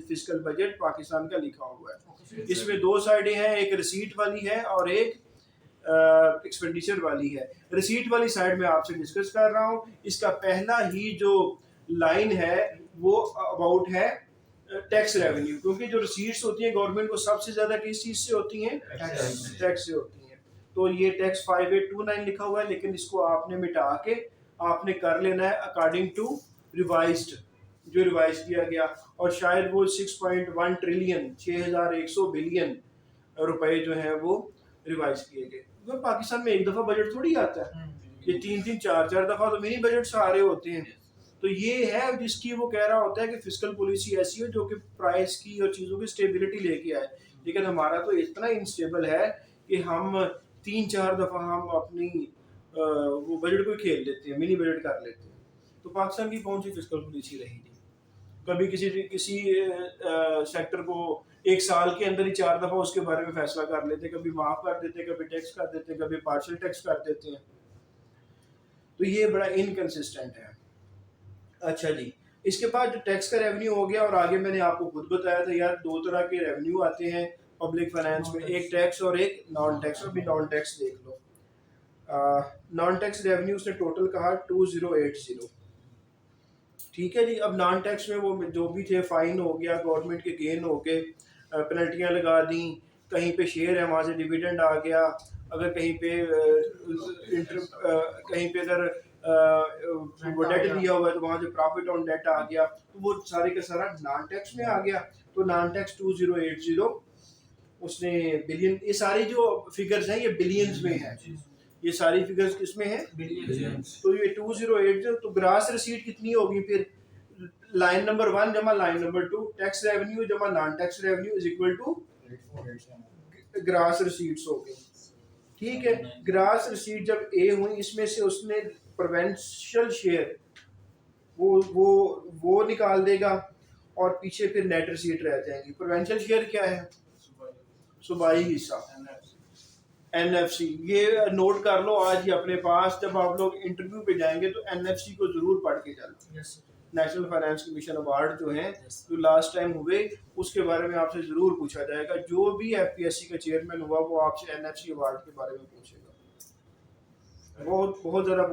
फिस्कल बजट पाकिस्तान का लिखा हुआ है। इसमें 2 साइडें हैं, एक रिसीट वाली है और एक एक्सपेंडिचर वाली है। रिसीट वाली साइड में आपसे डिस्कस कर रहा हूँ। इसका पहला ही जो लाइन है वो अबाउट है टैक्स रेवेन्यू, क्योंकि जो रिसीट्स होती हैं गवर्नमेंट को सबसे ज्यादा किस चीज से होती हैं? टैक्स से होती हैं। तो ये टैक्स 5829 लिखा हुआ है, लेकिन इसको आपने मिटा के आपने कर लेना है अकॉर्डिंग टू रिवाइज्ड, जो रिवाइज किया गया। और शायद वो 6.1 ट्रिलियन 6100 बिलियन रुपए जो है वो रिवाइज किए गए। तो पाकिस्तान में एक दफा बजट थोड़ी आता है, ये 3-3 4-4 दफा तो मिनी बजट आ रहे होते हैं। तो ये है जिसकी वो कह रहा होता है कि फिस्कल पॉलिसी ऐसी हो जो कि प्राइस की और चीज़ों की स्टेबिलिटी लेके आए। लेकिन हमारा तो इतना इनस्टेबल है कि हम 3-4 दफ़ा हम अपनी वो बजट को खेल लेते हैं, मिनी बजट कर लेते हैं। तो पाकिस्तान की कौन सी फिस्कल पॉलिसी रही नहीं? कभी किसी सेक्टर को एक साल के अंदर ही 4 दफ़ा उसके बारे में फैसला कर लेते, कभी माफ़ कर देते, कभी टैक्स कर देते, कभी पार्शियल टैक्स कर देते हैं। तो ये बड़ा इनकंसिस्टेंट है। अच्छा जी, इसके बाद जो टैक्स का रेवेन्यू हो गया, और आगे मैंने आपको खुद बताया था यार 2 तरह के रेवेन्यू आते हैं पब्लिक फाइनेंस में, एक टैक्स और एक नॉन टैक्स। अभी नॉन टैक्स देख लो। नॉन टैक्स रेवेन्यू उसने टोटल कहा 2080, ठीक है जी। अब नॉन टैक्स में वो जो भी थे, फाइन हो गया, गवर्नमेंट के गेन हो गए, पेनल्टियाँ लगा दी, कहीं पे शेयर है वहाँ से डिविडेंड आ गया, अगर कहीं पे अगर वो डेट दिया हुआ है तो वहाँ से प्रॉफिट ऑन डेट आ गया, तो वो सारे का सारा नॉन टैक्स में आ गया। तो नॉन टैक्स 2080 उसने बिलियन, ये सारी जो फिगर्स हैं ये बिलियंस में है, ये सारी फिगर्स किसमें है? बिलियंस। तो ये 2080, तो ग्रास रिसीट कितनी होगी फिर? लाइन नंबर 1 जमा लाइन नंबर 2, टैक्स रेवेन्यू जमा non tax revenue is equal to gross receipts हो गई। ठीक है, ग्रास रिसीट जब ए हुई, इसमें से उसने प्रोवेंशियल शेयर वो निकाल देगा और पीछे फिर नेट रिसीट रह जाएंगी। प्रोवेंशियल शेयर क्या है? सूबाई हिस्सा, एनएफसी। ये नोट कर लो आज ही अपने पास, जब आप लोग इंटरव्यू पे जाएंगे तो एनएफसी को जरूर पढ़ के जाना। Yes national finance commission award जो हैं जो लास्ट टाइम हुए, उसके बारे में आपसे जरूर पूछा जाएगा। जो भी एफपीएससी का चेयरमैन हुआ वो आपसे एनएफसी अवार्ड के बारे में पूछेगा। बहुत बहुत ज्यादा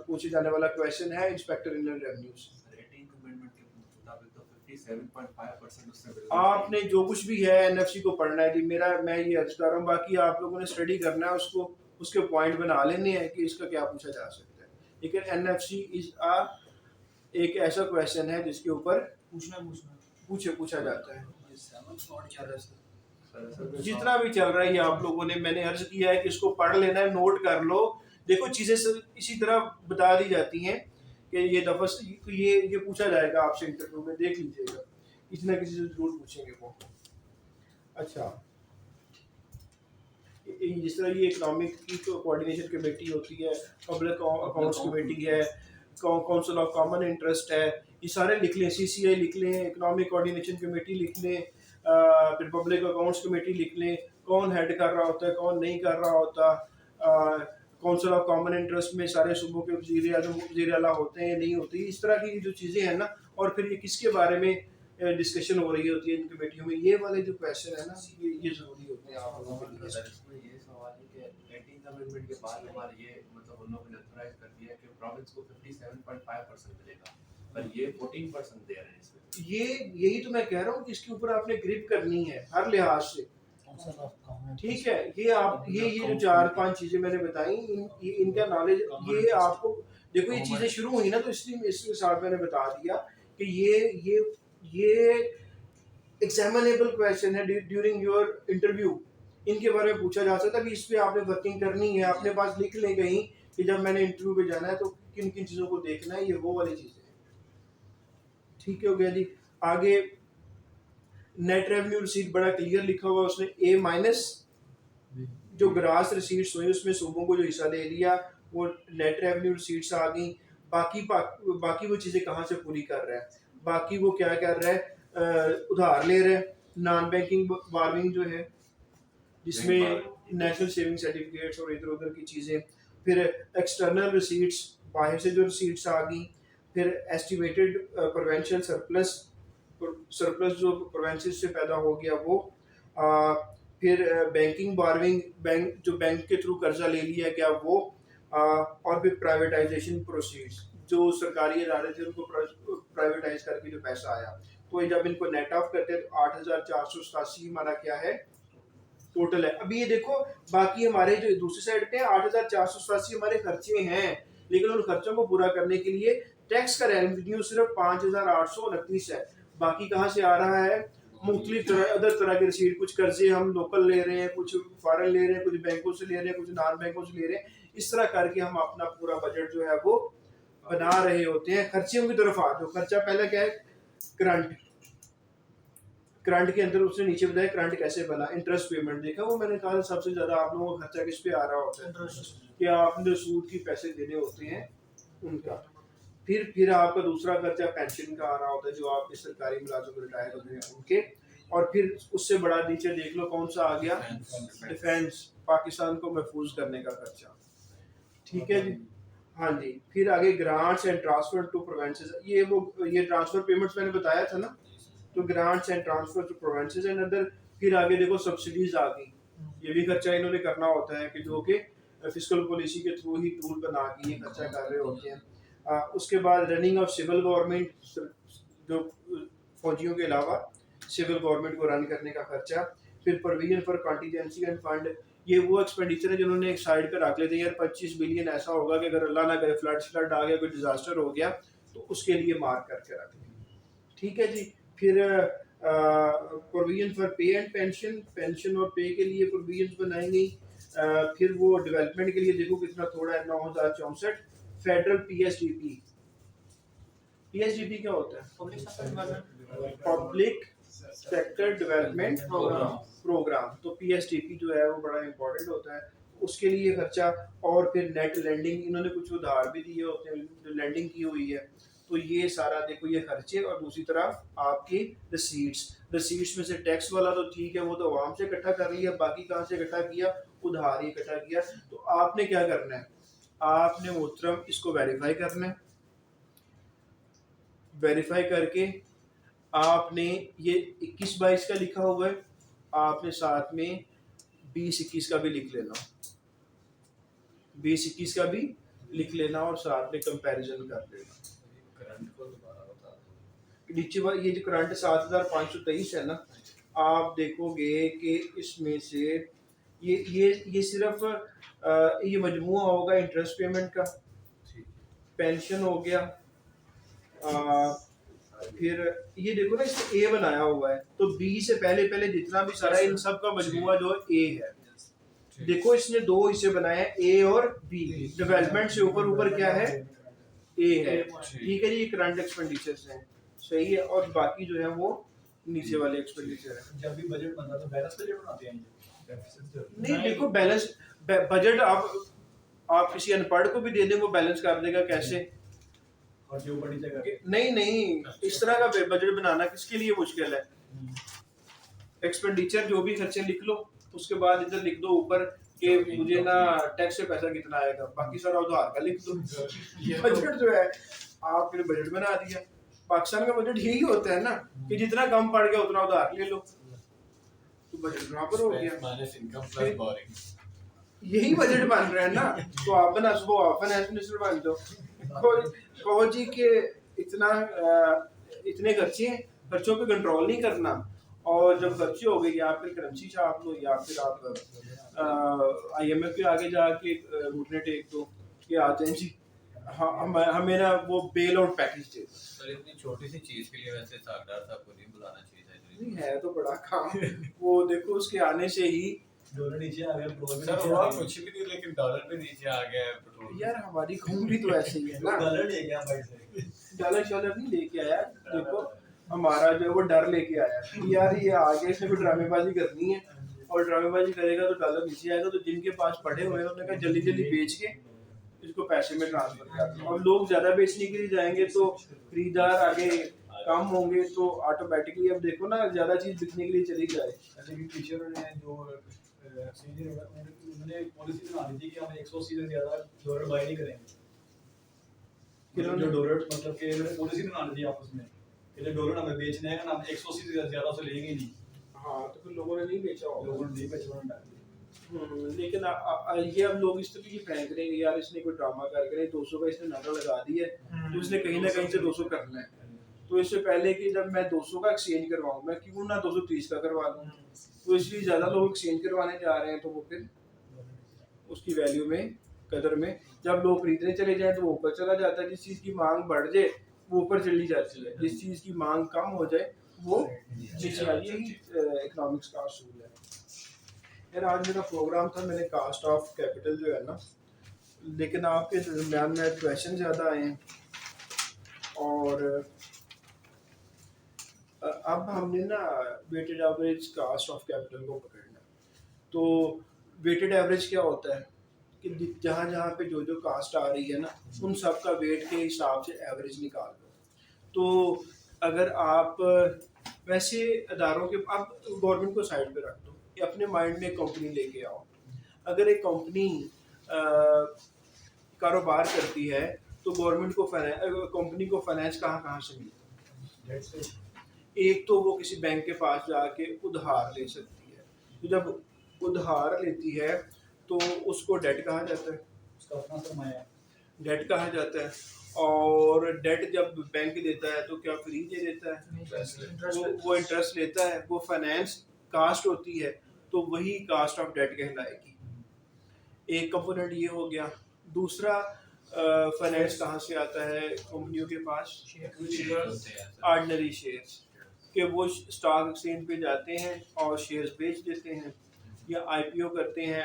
पूछे जाने वाला क्वेश्चन है इंस्पेक्टर इंडियन रेवेन्यूज। रेटिंग कमेंटमेंट के मुताबिक तो 57.5% उससे मिलना आपने जो कुछ भी है एनएफसी को पढ़ना है जी, मैं ये अर्ज कर रहा हूँ। बाकी आप लोगों ने स्टडी करना है, उसको उसके पॉइंट बना लेने हैं कि इसका क्या पूछा जा सकता है। लेकिन एनएफसी एक ऐसा क्वेश्चन है जिसके ऊपर पूछा जाता है। जितना भी चल रहा है ये आप लोगों ने, मैंने अर्ज किया है कि इसको पढ़ लेना है, नोट कर लो। देखो चीजें इसी तरह बता दी जाती हैं कि ये दफा ये पूछा जाएगा आपसे इंटरव्यू में, देख लीजिएगा, किसी ना किसी से जरूर पूछेंगे वो। अच्छा, जिस तरह ये इकोनॉमिक की कोऑर्डिनेशन कमेटी होती है, पब्लिक अकाउंट्स कमेटी है, काउंसिल ऑफ कॉमन इंटरेस्ट है, ये सारे लिख लें। सीसीआई लिख लें, इकोनॉमिक कोऑर्डिनेशन कमेटी लिख लें, फिर पब्लिक अकाउंट्स कमेटी लिख लें। कौन हेड कर रहा होता है, कौन नहीं कर रहा होता। काउंसिल ऑफ कॉमन इंटरेस्ट में सारे सूबों के वज़ीर आज़म वज़ीर आला होते हैं, नहीं होती, इस तरह की जो चीज़ें हैं ना। और फिर ये किसके बारे में डिस्कशन हो रही होती है इन कमेटियों में, ये वाले जो क्वेश्चन है ना, ये ज़रूरी होते हैं आप लोगों के लिए। इसमें ये सवाल है कि 18th अमेंडमेंट के बाद हमारे ये मतलब उन लोगों ने अथोराइज कर दिया कि प्रोविंस को 57.5% मिलेगा, पर ये 14% दे रहे हैं इसमें। यही तो मैं कह रहा हूँ कि इसके ऊपर आपने ग्रिप करनी है हर लिहाज से। ठीक है, ये आप ये जो 4-5 चीजें मैंने बताई, इनका नॉलेज ये आपको, देखो ये चीजें शुरू हुई ना, तो इसलिए इसके साथ मैंने बता दिया कि ये एग्जामिनेबल क्वेश्चन है ड्यूरिंग योर इंटरव्यू। इनके बारे में पूछा जा सकता है कि इस पे आपने वर्किंग करनी है, अपने पास लिख लें कहीं कि जब मैंने इंटरव्यू पे जाना है तो किन किन चीज़ों को देखना है, ये वो वाली चीज़ें हैं। ठीक है, हो गया जी। आगे नेट रेवेन्यू रिसीट बड़ा क्लियर लिखा हुआ उसने, ए माइनस जो ग्रास रिसीट्स हुई उसमें सूबों को जो हिस्सा दे दिया वो नेट रेवेन्यू रिसीट्स आ गई। बाकी वो चीज़ें कहाँ से पूरी कर रहा है, बाकी वो क्या कर रहा है, उधार ले रहा है, नॉन बैंकिंग बारविंग जो है जिसमें नेशनल सेविंग सर्टिफिकेट्स और इधर उधर की चीज़ें, फिर एक्सटर्नल रिसीट्स बाहर से जो रिसीट्स आ गई, फिर एस्टिमेटेड प्रोवेंशियल सरप्लस जो प्रोवेंशियल से पैदा हो गया वो, फिर बैंकिंग बारविंग बैंक के थ्रू कर्जा ले लिया गया वो, और फिर प्राइवेटाइजेशन प्रोसीड्स जो सरकारी इदारे थे उनको प्राइवेटाइज करके जो पैसा आया। तो जब इनको नेट ऑफ करते हैं तो 8,487 हमारा क्या है टोटल है। अभी ये देखो बाकी हमारे जो दूसरी साइड पे 8,487 हमारे खर्चे हैं, लेकिन उन खर्चों को पूरा करने के लिए टैक्स का रेवेन्यू सिर्फ 5,829 है। बाकी कहाँ से आ रहा है, मुख्तलिफ अदर तरह के रिसीट, कुछ कर्जे हम लोकल ले रहे हैं, कुछ फॉरेन ले रहे हैं, कुछ बैंकों से ले रहे हैं, कुछ नॉन बैंकों से ले रहे हैं। इस तरह करके हम अपना पूरा बजट जो है वो बना रहे होते हैं। खर्चों की तरफ आ जो खर्चा पहले क्या है, करंट के अंदर उसने नीचे बताया करंट कैसे बना। इंटरेस्ट पेमेंट देखा, वो मैंने कहा सबसे ज्यादा आप लोगों का खर्चा किस पे आ रहा होता है, कि आपने सूद की पैसे देने होते हैं उनका। फिर आपका दूसरा खर्चा पेंशन का आ रहा होता है जो आपके सरकारी मुलाजिम रिटायर होते हैं उनके। और फिर उससे बड़ा नीचे देख लो कौन सा आ गया, डिफेंस, पाकिस्तान को महफूज करने का खर्चा। ठीक है जी, हाँ जी। फिर आगे grants and transfer to provinces, ये ट्रांसफर पेमेंट्स मैंने बताया था ना, तो grants and transfer to provinces and other. फिर आगे देखो सब्सिडीज आ गई, ये भी खर्चा इन्होंने करना होता है कि जो कि फिस्कल पॉलिसी के थ्रू ही टूल बना के ये खर्चा कर रहे होते हैं। उसके बाद रनिंग ऑफ सिविल गवर्नमेंट, जो फौजियों के अलावा सिविल गवर्नमेंट को रन करने का खर्चा। फिर provision for contingency end fund, ये वो एक्सपेंडिचर है जिन्होंने एक साइड पर रख लेते हैं, यार 25 बिलियन ऐसा होगा कि अगर अल्लाह ना करे फ्लड आ गया, कोई डिजास्टर हो गया तो उसके लिए मार्क करके रख लें। ठीक है जी। फिर प्रोविजन फॉर पे एंड पेंशन और पे के लिए प्रोविजन बनाई गई। फिर वो डेवलपमेंट के लिए देखो कितना थोड़ा है, 9,064। फेडरल पीएसडीपी क्या होता है, पब्लिक सेक्टर डेवलपमेंट प्रोग्राम। तो पीएसडीपी जो है वो बड़ा इंपॉर्टेंट होता है, उसके लिए खर्चा, और फिर नेट लैंडिंग, इन्होंने कुछ उधार भी दिए होते हैं जो लैंडिंग की हुई है, तो ये सारा देखो ये खर्चे, और दूसरी तरफ आपकी रसीट्स में से टैक्स वाला तो ठीक है, वो तो आवाम से इकट्ठा कर लिया, बाकी कहाँ से इकट्ठा किया, उधार ही इकट्ठा किया। तो आपने क्या करना है, आपने मोहतरम इसको वेरीफाई करना है, वेरीफाई करके आपने ये 21-22 का लिखा हुआ है, आपने साथ में 20-21 का भी लिख लेना, 20-21 का भी लिख लेना, और साथ में कंपैरिजन कर लेना। करंट को दोबारा बता दो। नीचे ये जो करंट 7523 है ना, आप देखोगे कि इसमें से ये सिर्फ ये मजमुआ होगा इंटरेस्ट पेमेंट का, पेंशन हो गया, फिर ये देखो ना इसमें ए बनाया हुआ है, तो बी से पहले पहले जितना भी सारा इन सब का मजमुआ जो ए है। देखो इसने दो हिस्से बनाए हैं, ए और बी, डेवलपमेंट से ऊपर ऊपर क्या है, ए है, ठीक है जी, ये करंट एक्सपेंडिचर्स हैं, सही है, और बाकी जो है वो नीचे वाले एक्सपेंडिचर है। जब भी बजट बनता है तो बैलेंस बजट बनाते हैं ये। नहीं देखो बैलेंस बजट आप किसी अनपढ़ को भी दे दें वो बैलेंस कर देगा, कैसे, और जो ऊपर नीचे करके नहीं इस तरह का बजट बनाना किसके लिए मुश्किल है। एक्सपेंडिचर जो भी खर्चे लिख लो, उसके बाद इधर लिख दो ऊपर कि मुझे ना टैक्स से पैसा कितना आएगा, बाकी सारा उधार का लिख दो। बजट जो है आप फिर बजट बना दिया। पाकिस्तान का बजट यही होता है ना कि जितना कम पड़ गया उतना उधार ले लो, तो बजट बराबर हो गया, माइनस इनकम प्लस बोरिंग, यही बजट बन रहा है ना। तो आप बना सुबह आप फाइनेंस मिनिस्टर बन जाओ, कहो जी कि इतने खर्चे हैं, खर्चों पे कंट्रोल नहीं करना, और जब खर्चे हो गए या फिर करेंसी छाप लो, या फिर आप IMF के आगे जाके घुटने टेक दो कि आ जाए जी हमें ना वो बेल आउट पैकेज दे। सर इतनी छोटी सी चीज के लिए वैसे सागदार साहब को नहीं बुलाना चाहिए था। नहीं है तो बड़ा काम, वो देखो उसके आने से ही डॉलर नीचे आ गया, पेट्रोल भी सर नीचे हुआ आ गया। कुछ भी नहीं, लेकिन डॉलर भी नीचे आ गया है, पेट्रोल यार हमारी कौम भी तो ऐसे ही है ना, डॉलर ले गया बाइट से। डॉलर शॉलर नहीं लेके आया, देखो हमारा जो है वो डर लेके आया कि यार ये आगे इसने कोई ड्रामेबाजी करनी है, और ड्रामेबाजी करेगा तो डॉलर नीचे आएगा, तो जिनके पास पड़े हुए हैं उन्होंने कहा जल्दी जल्दी बेच के इसको पैसे में ट्रांसफर कर दो, और लोग ज्यादा बेचने के लिए जाएंगे तो खरीदार आगे कम होंगे, तो ऑटोमेटिकली अब देखो ना ज्यादा चीज बिकने के लिए चली जाए। जैसे कि टीचर ने जो उन्होंने पॉलिसी बना दी थी कि हम 180 से ज्यादा डॉलर बाय नहीं करेंगे, जो डॉलर मतलब कि उन्होंने पॉलिसी बना दी थी आपस में कि जो डॉलर हमें बेचने हैं ना, हम 180 से ज्यादा उसे लेंगे ही नहीं। हाँ तो फिर लोगों ने नहीं बेचा होगा, लोगों ने नहीं बेचा, उन्होंने डाल दिया। लेकिन ये अब लोग इस तरह की फेंक रहे हैं यार इसने कोई ड्रामा करके 200 का इसने नारा लगा दिया है, तो इसने कहीं ना कहीं से 200 करना है, तो इससे पहले कि जब मैं 200 का एक्सचेंज करवाऊं, मैं क्यों ना 230 का करवा लूं, तो इसलिए ज्यादा लोग एक्सचेंज करवाने जा रहे हैं, तो वो फिर उसकी वैल्यू में कदर में जब लोग खरीदने चले जाए तो वो ऊपर चला जाता है, जिस चीज की मांग बढ़ जाए वो ऊपर चली जाती है, जिस चीज की मांग कम हो जाए वो नीचे आ, यही इकोनॉमिक्स का असूल है। यार आज मेरा प्रोग्राम था, मैंने कास्ट ऑफ कैपिटल जो है ना, लेकिन आपके दरम्यान में क्वेश्चन ज़्यादा आए हैं, और अब हमने ना weighted average cost of capital को पकड़ना। तो वेटेड एवरेज क्या होता है कि जहाँ जहाँ पे जो जो कास्ट आ रही है ना, उन सब का वेट के हिसाब से एवरेज निकाल दो। तो अगर आप वैसे अदारों के, आप गवर्नमेंट को साइड पे रख दो, या अपने माइंड में कंपनी लेके आओ। अगर एक कंपनी कारोबार करती है तो गवर्नमेंट को कंपनी को फाइनेंस कहाँ से मिलता है? एक तो वो किसी बैंक के पास जाके उधार ले सकती है, तो जब उधार लेती है तो उसको डेट कहा जाता है, उसका अपना सरमाया डेट कहा जाता है। और डेट जब बैंक देता है तो क्या फ्री दे देता है, वो इंटरेस्ट लेता है, वो फाइनेंस कास्ट होती है, तो वही कास्ट ऑफ डेट कहलाएगी। एक कंपोनेंट ये हो गया। दूसरा फाइनेंस कहाँ से आता है कंपनियों के पास? ऑर्डिनरी शेयर्स, कि वो स्टॉक एक्सचेंज पे जाते हैं और शेयर्स बेच देते हैं, या IPO करते हैं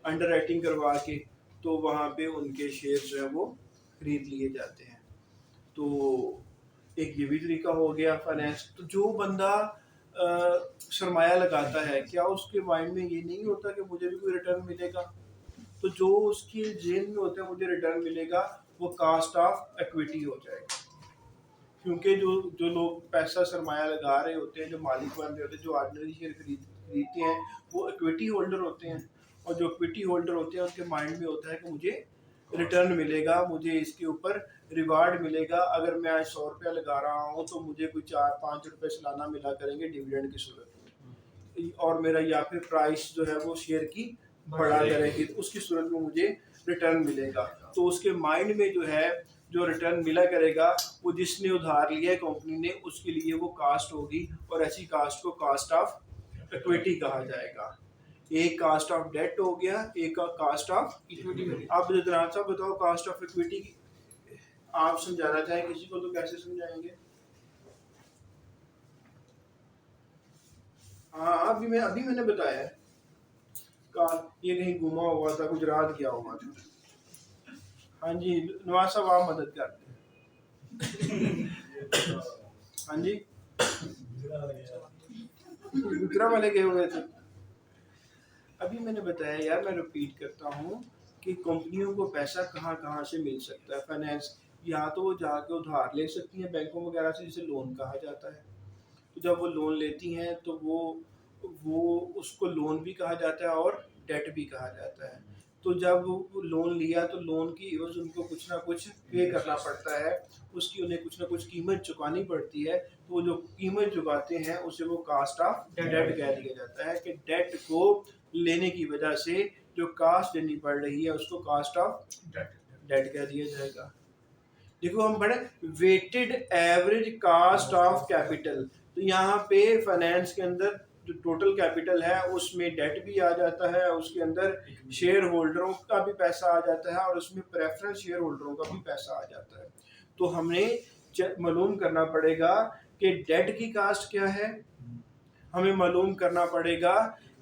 अंडर राइटिंग करवा के, तो वहाँ पे उनके शेयर्स जो है वो खरीद लिए जाते हैं। तो एक ये भी तरीका हो गया फाइनेंस। तो जो बंदा सरमाया लगाता है, क्या उसके माइंड में ये नहीं होता कि मुझे भी कोई रिटर्न मिलेगा? तो जो उसके जेन में होता है मुझे रिटर्न मिलेगा, वो कास्ट ऑफ इक्विटी हो जाएगा। क्योंकि जो लोग पैसा सरमाया लगा रहे होते हैं, जो मालिक बन रहे होते हैं, जो ऑर्डिनरी शेयर खरीदते हैं, वो इक्विटी होल्डर होते हैं। और जो इक्विटी होल्डर होते हैं उनके माइंड में होता है कि मुझे रिटर्न मिलेगा, मुझे इसके ऊपर रिवार्ड मिलेगा। अगर मैं आज 100 रुपया लगा रहा हूँ तो मुझे कोई 4-5 रुपये सालाना मिला करेंगे डिविडेंड की सूरत में, और मेरा या फिर प्राइस जो है वो शेयर की बढ़ा करेगी, तो उसकी सूरत में मुझे रिटर्न मिलेगा। तो उसके माइंड में जो है जो रिटर्न मिला करेगा, वो जिसने उधार लिया है कंपनी ने, उसके लिए वो कास्ट होगी, और ऐसी कास्ट को कास्ट ऑफ इक्विटी कहा जाएगा। एक कास्ट ऑफ डेट हो गया, एक का कास्ट ऑफ इक्विटी। अब जनाब साहब बताओ, कास्ट ऑफ इक्विटी आप समझाना चाहें किसी को तो कैसे समझाएंगे? हाँ, अभी मैंने बताया है, ये कहीं घुमा हुआ था, गुजरात गया हुआ था। हाँ जी नवाज साहब, आप मदद करते हैं। हाँ जी, गुजरा वाले गए हुए थे। अभी मैंने बताया यार, मैं रिपीट करता हूँ कि कंपनियों को पैसा कहाँ कहाँ से मिल सकता है। फाइनेंस, या तो वो जाके उधार ले सकती हैं बैंकों वगैरह से, जिसे लोन कहा जाता है। तो जब वो लोन लेती हैं तो वो उसको लोन भी कहा जाता है और डेट भी कहा जाता है। तो जब वो लोन लिया तो लोन की एवज उनको कुछ ना कुछ पे करना पड़ता है, उसकी उन्हें कुछ ना कुछ कीमत चुकानी पड़ती है। तो वो जो कीमत चुकाते हैं उसे वो कास्ट ऑफ डेट कह दिया जाता है, कि डेट को लेने की वजह से जो कास्ट देनी पड़ रही है उसको कास्ट ऑफ डेट कह दिया जाएगा। देखो हम पढ़े weighted average cost of capital, तो यहाँ पे फाइनेंस के अंदर जो टोटल कैपिटल है उसमें डेट भी आ जाता है, उसके अंदर शेयर होल्डरों का भी पैसा आ जाता है, और उसमें प्रेफरेंस शेयर होल्डरों का भी पैसा आ जाता है। तो हमने मालूम करना पड़ेगा कि डेट की कास्ट क्या है, हमें मालूम करना पड़ेगा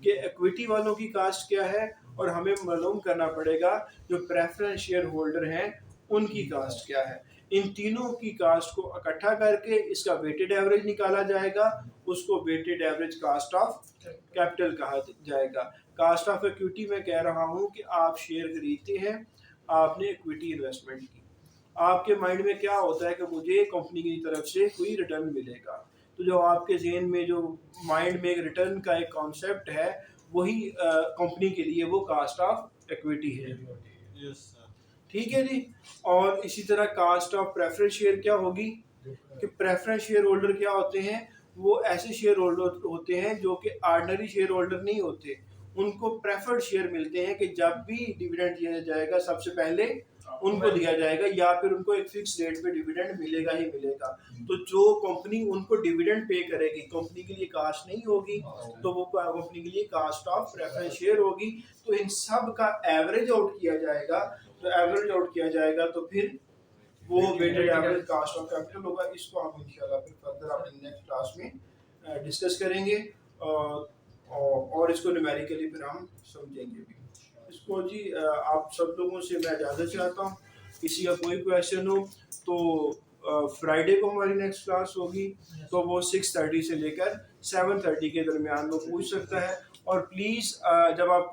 कि इक्विटी वालों की कास्ट क्या है, और हमें मालूम करना पड़ेगा जो प्रेफरेंस शेयर होल्डर हैं उनकी कास्ट क्या है। इन तीनों की कास्ट को इकट्ठा करके इसका वेटेड एवरेज निकाला जाएगा, उसको weighted average cost of capital कहा जाएगा। कास्ट ऑफ इक्विटी में कह रहा हूँ कि आप शेयर खरीदते हैं, आपने इक्विटी इन्वेस्टमेंट की, आपके माइंड में क्या होता है कि मुझे कंपनी की तरफ से कोई रिटर्न मिलेगा। तो जो आपके जहन में जो माइंड में एक रिटर्न का एक कॉन्सेप्ट है, वही कंपनी के लिए वो कास्ट ऑफ इक्विटी है। ठीक है जी। और इसी तरह कास्ट ऑफ प्रेफरेंस शेयर क्या होगी, कि प्रेफरेंस शेयर होल्डर क्या होते हैं, वो ऐसे शेयर होल्डर होते हैं जो कि ऑर्डिनरी शेयर होल्डर नहीं होते, उनको प्रेफर्ड शेयर मिलते हैं कि जब भी डिविडेंड दिया जाएगा सबसे पहले उनको दिया जाएगा, या फिर उनको एक फिक्स रेट पे डिविडेंड मिलेगा ही मिलेगा। तो जो कंपनी उनको डिविडेंड पे करेगी, कंपनी के लिए कास्ट नहीं होगी, तो वो कंपनी के लिए कास्ट ऑफ प्रेफरेंस शेयर होगी। तो इन सब का एवरेज आउट किया जाएगा, तो एवरेज आउट किया जाएगा तो फिर वो weighted average cost of capital होगा। इसको हम इंशाल्लाह फिर फर्दर अपने नेक्स्ट क्लास में डिस्कस करेंगे, और इसको न्यूमेरिकली फिर हम समझेंगे भी। इसको जी आप सब लोगों से मैं इजाज़त चाहता हूँ। किसी का कोई क्वेश्चन हो तो फ्राइडे को हमारी नेक्स्ट क्लास होगी, तो वो 6:30 से लेकर 7:30 के दरमियान वो पूछ सकता है। और प्लीज़ जब आप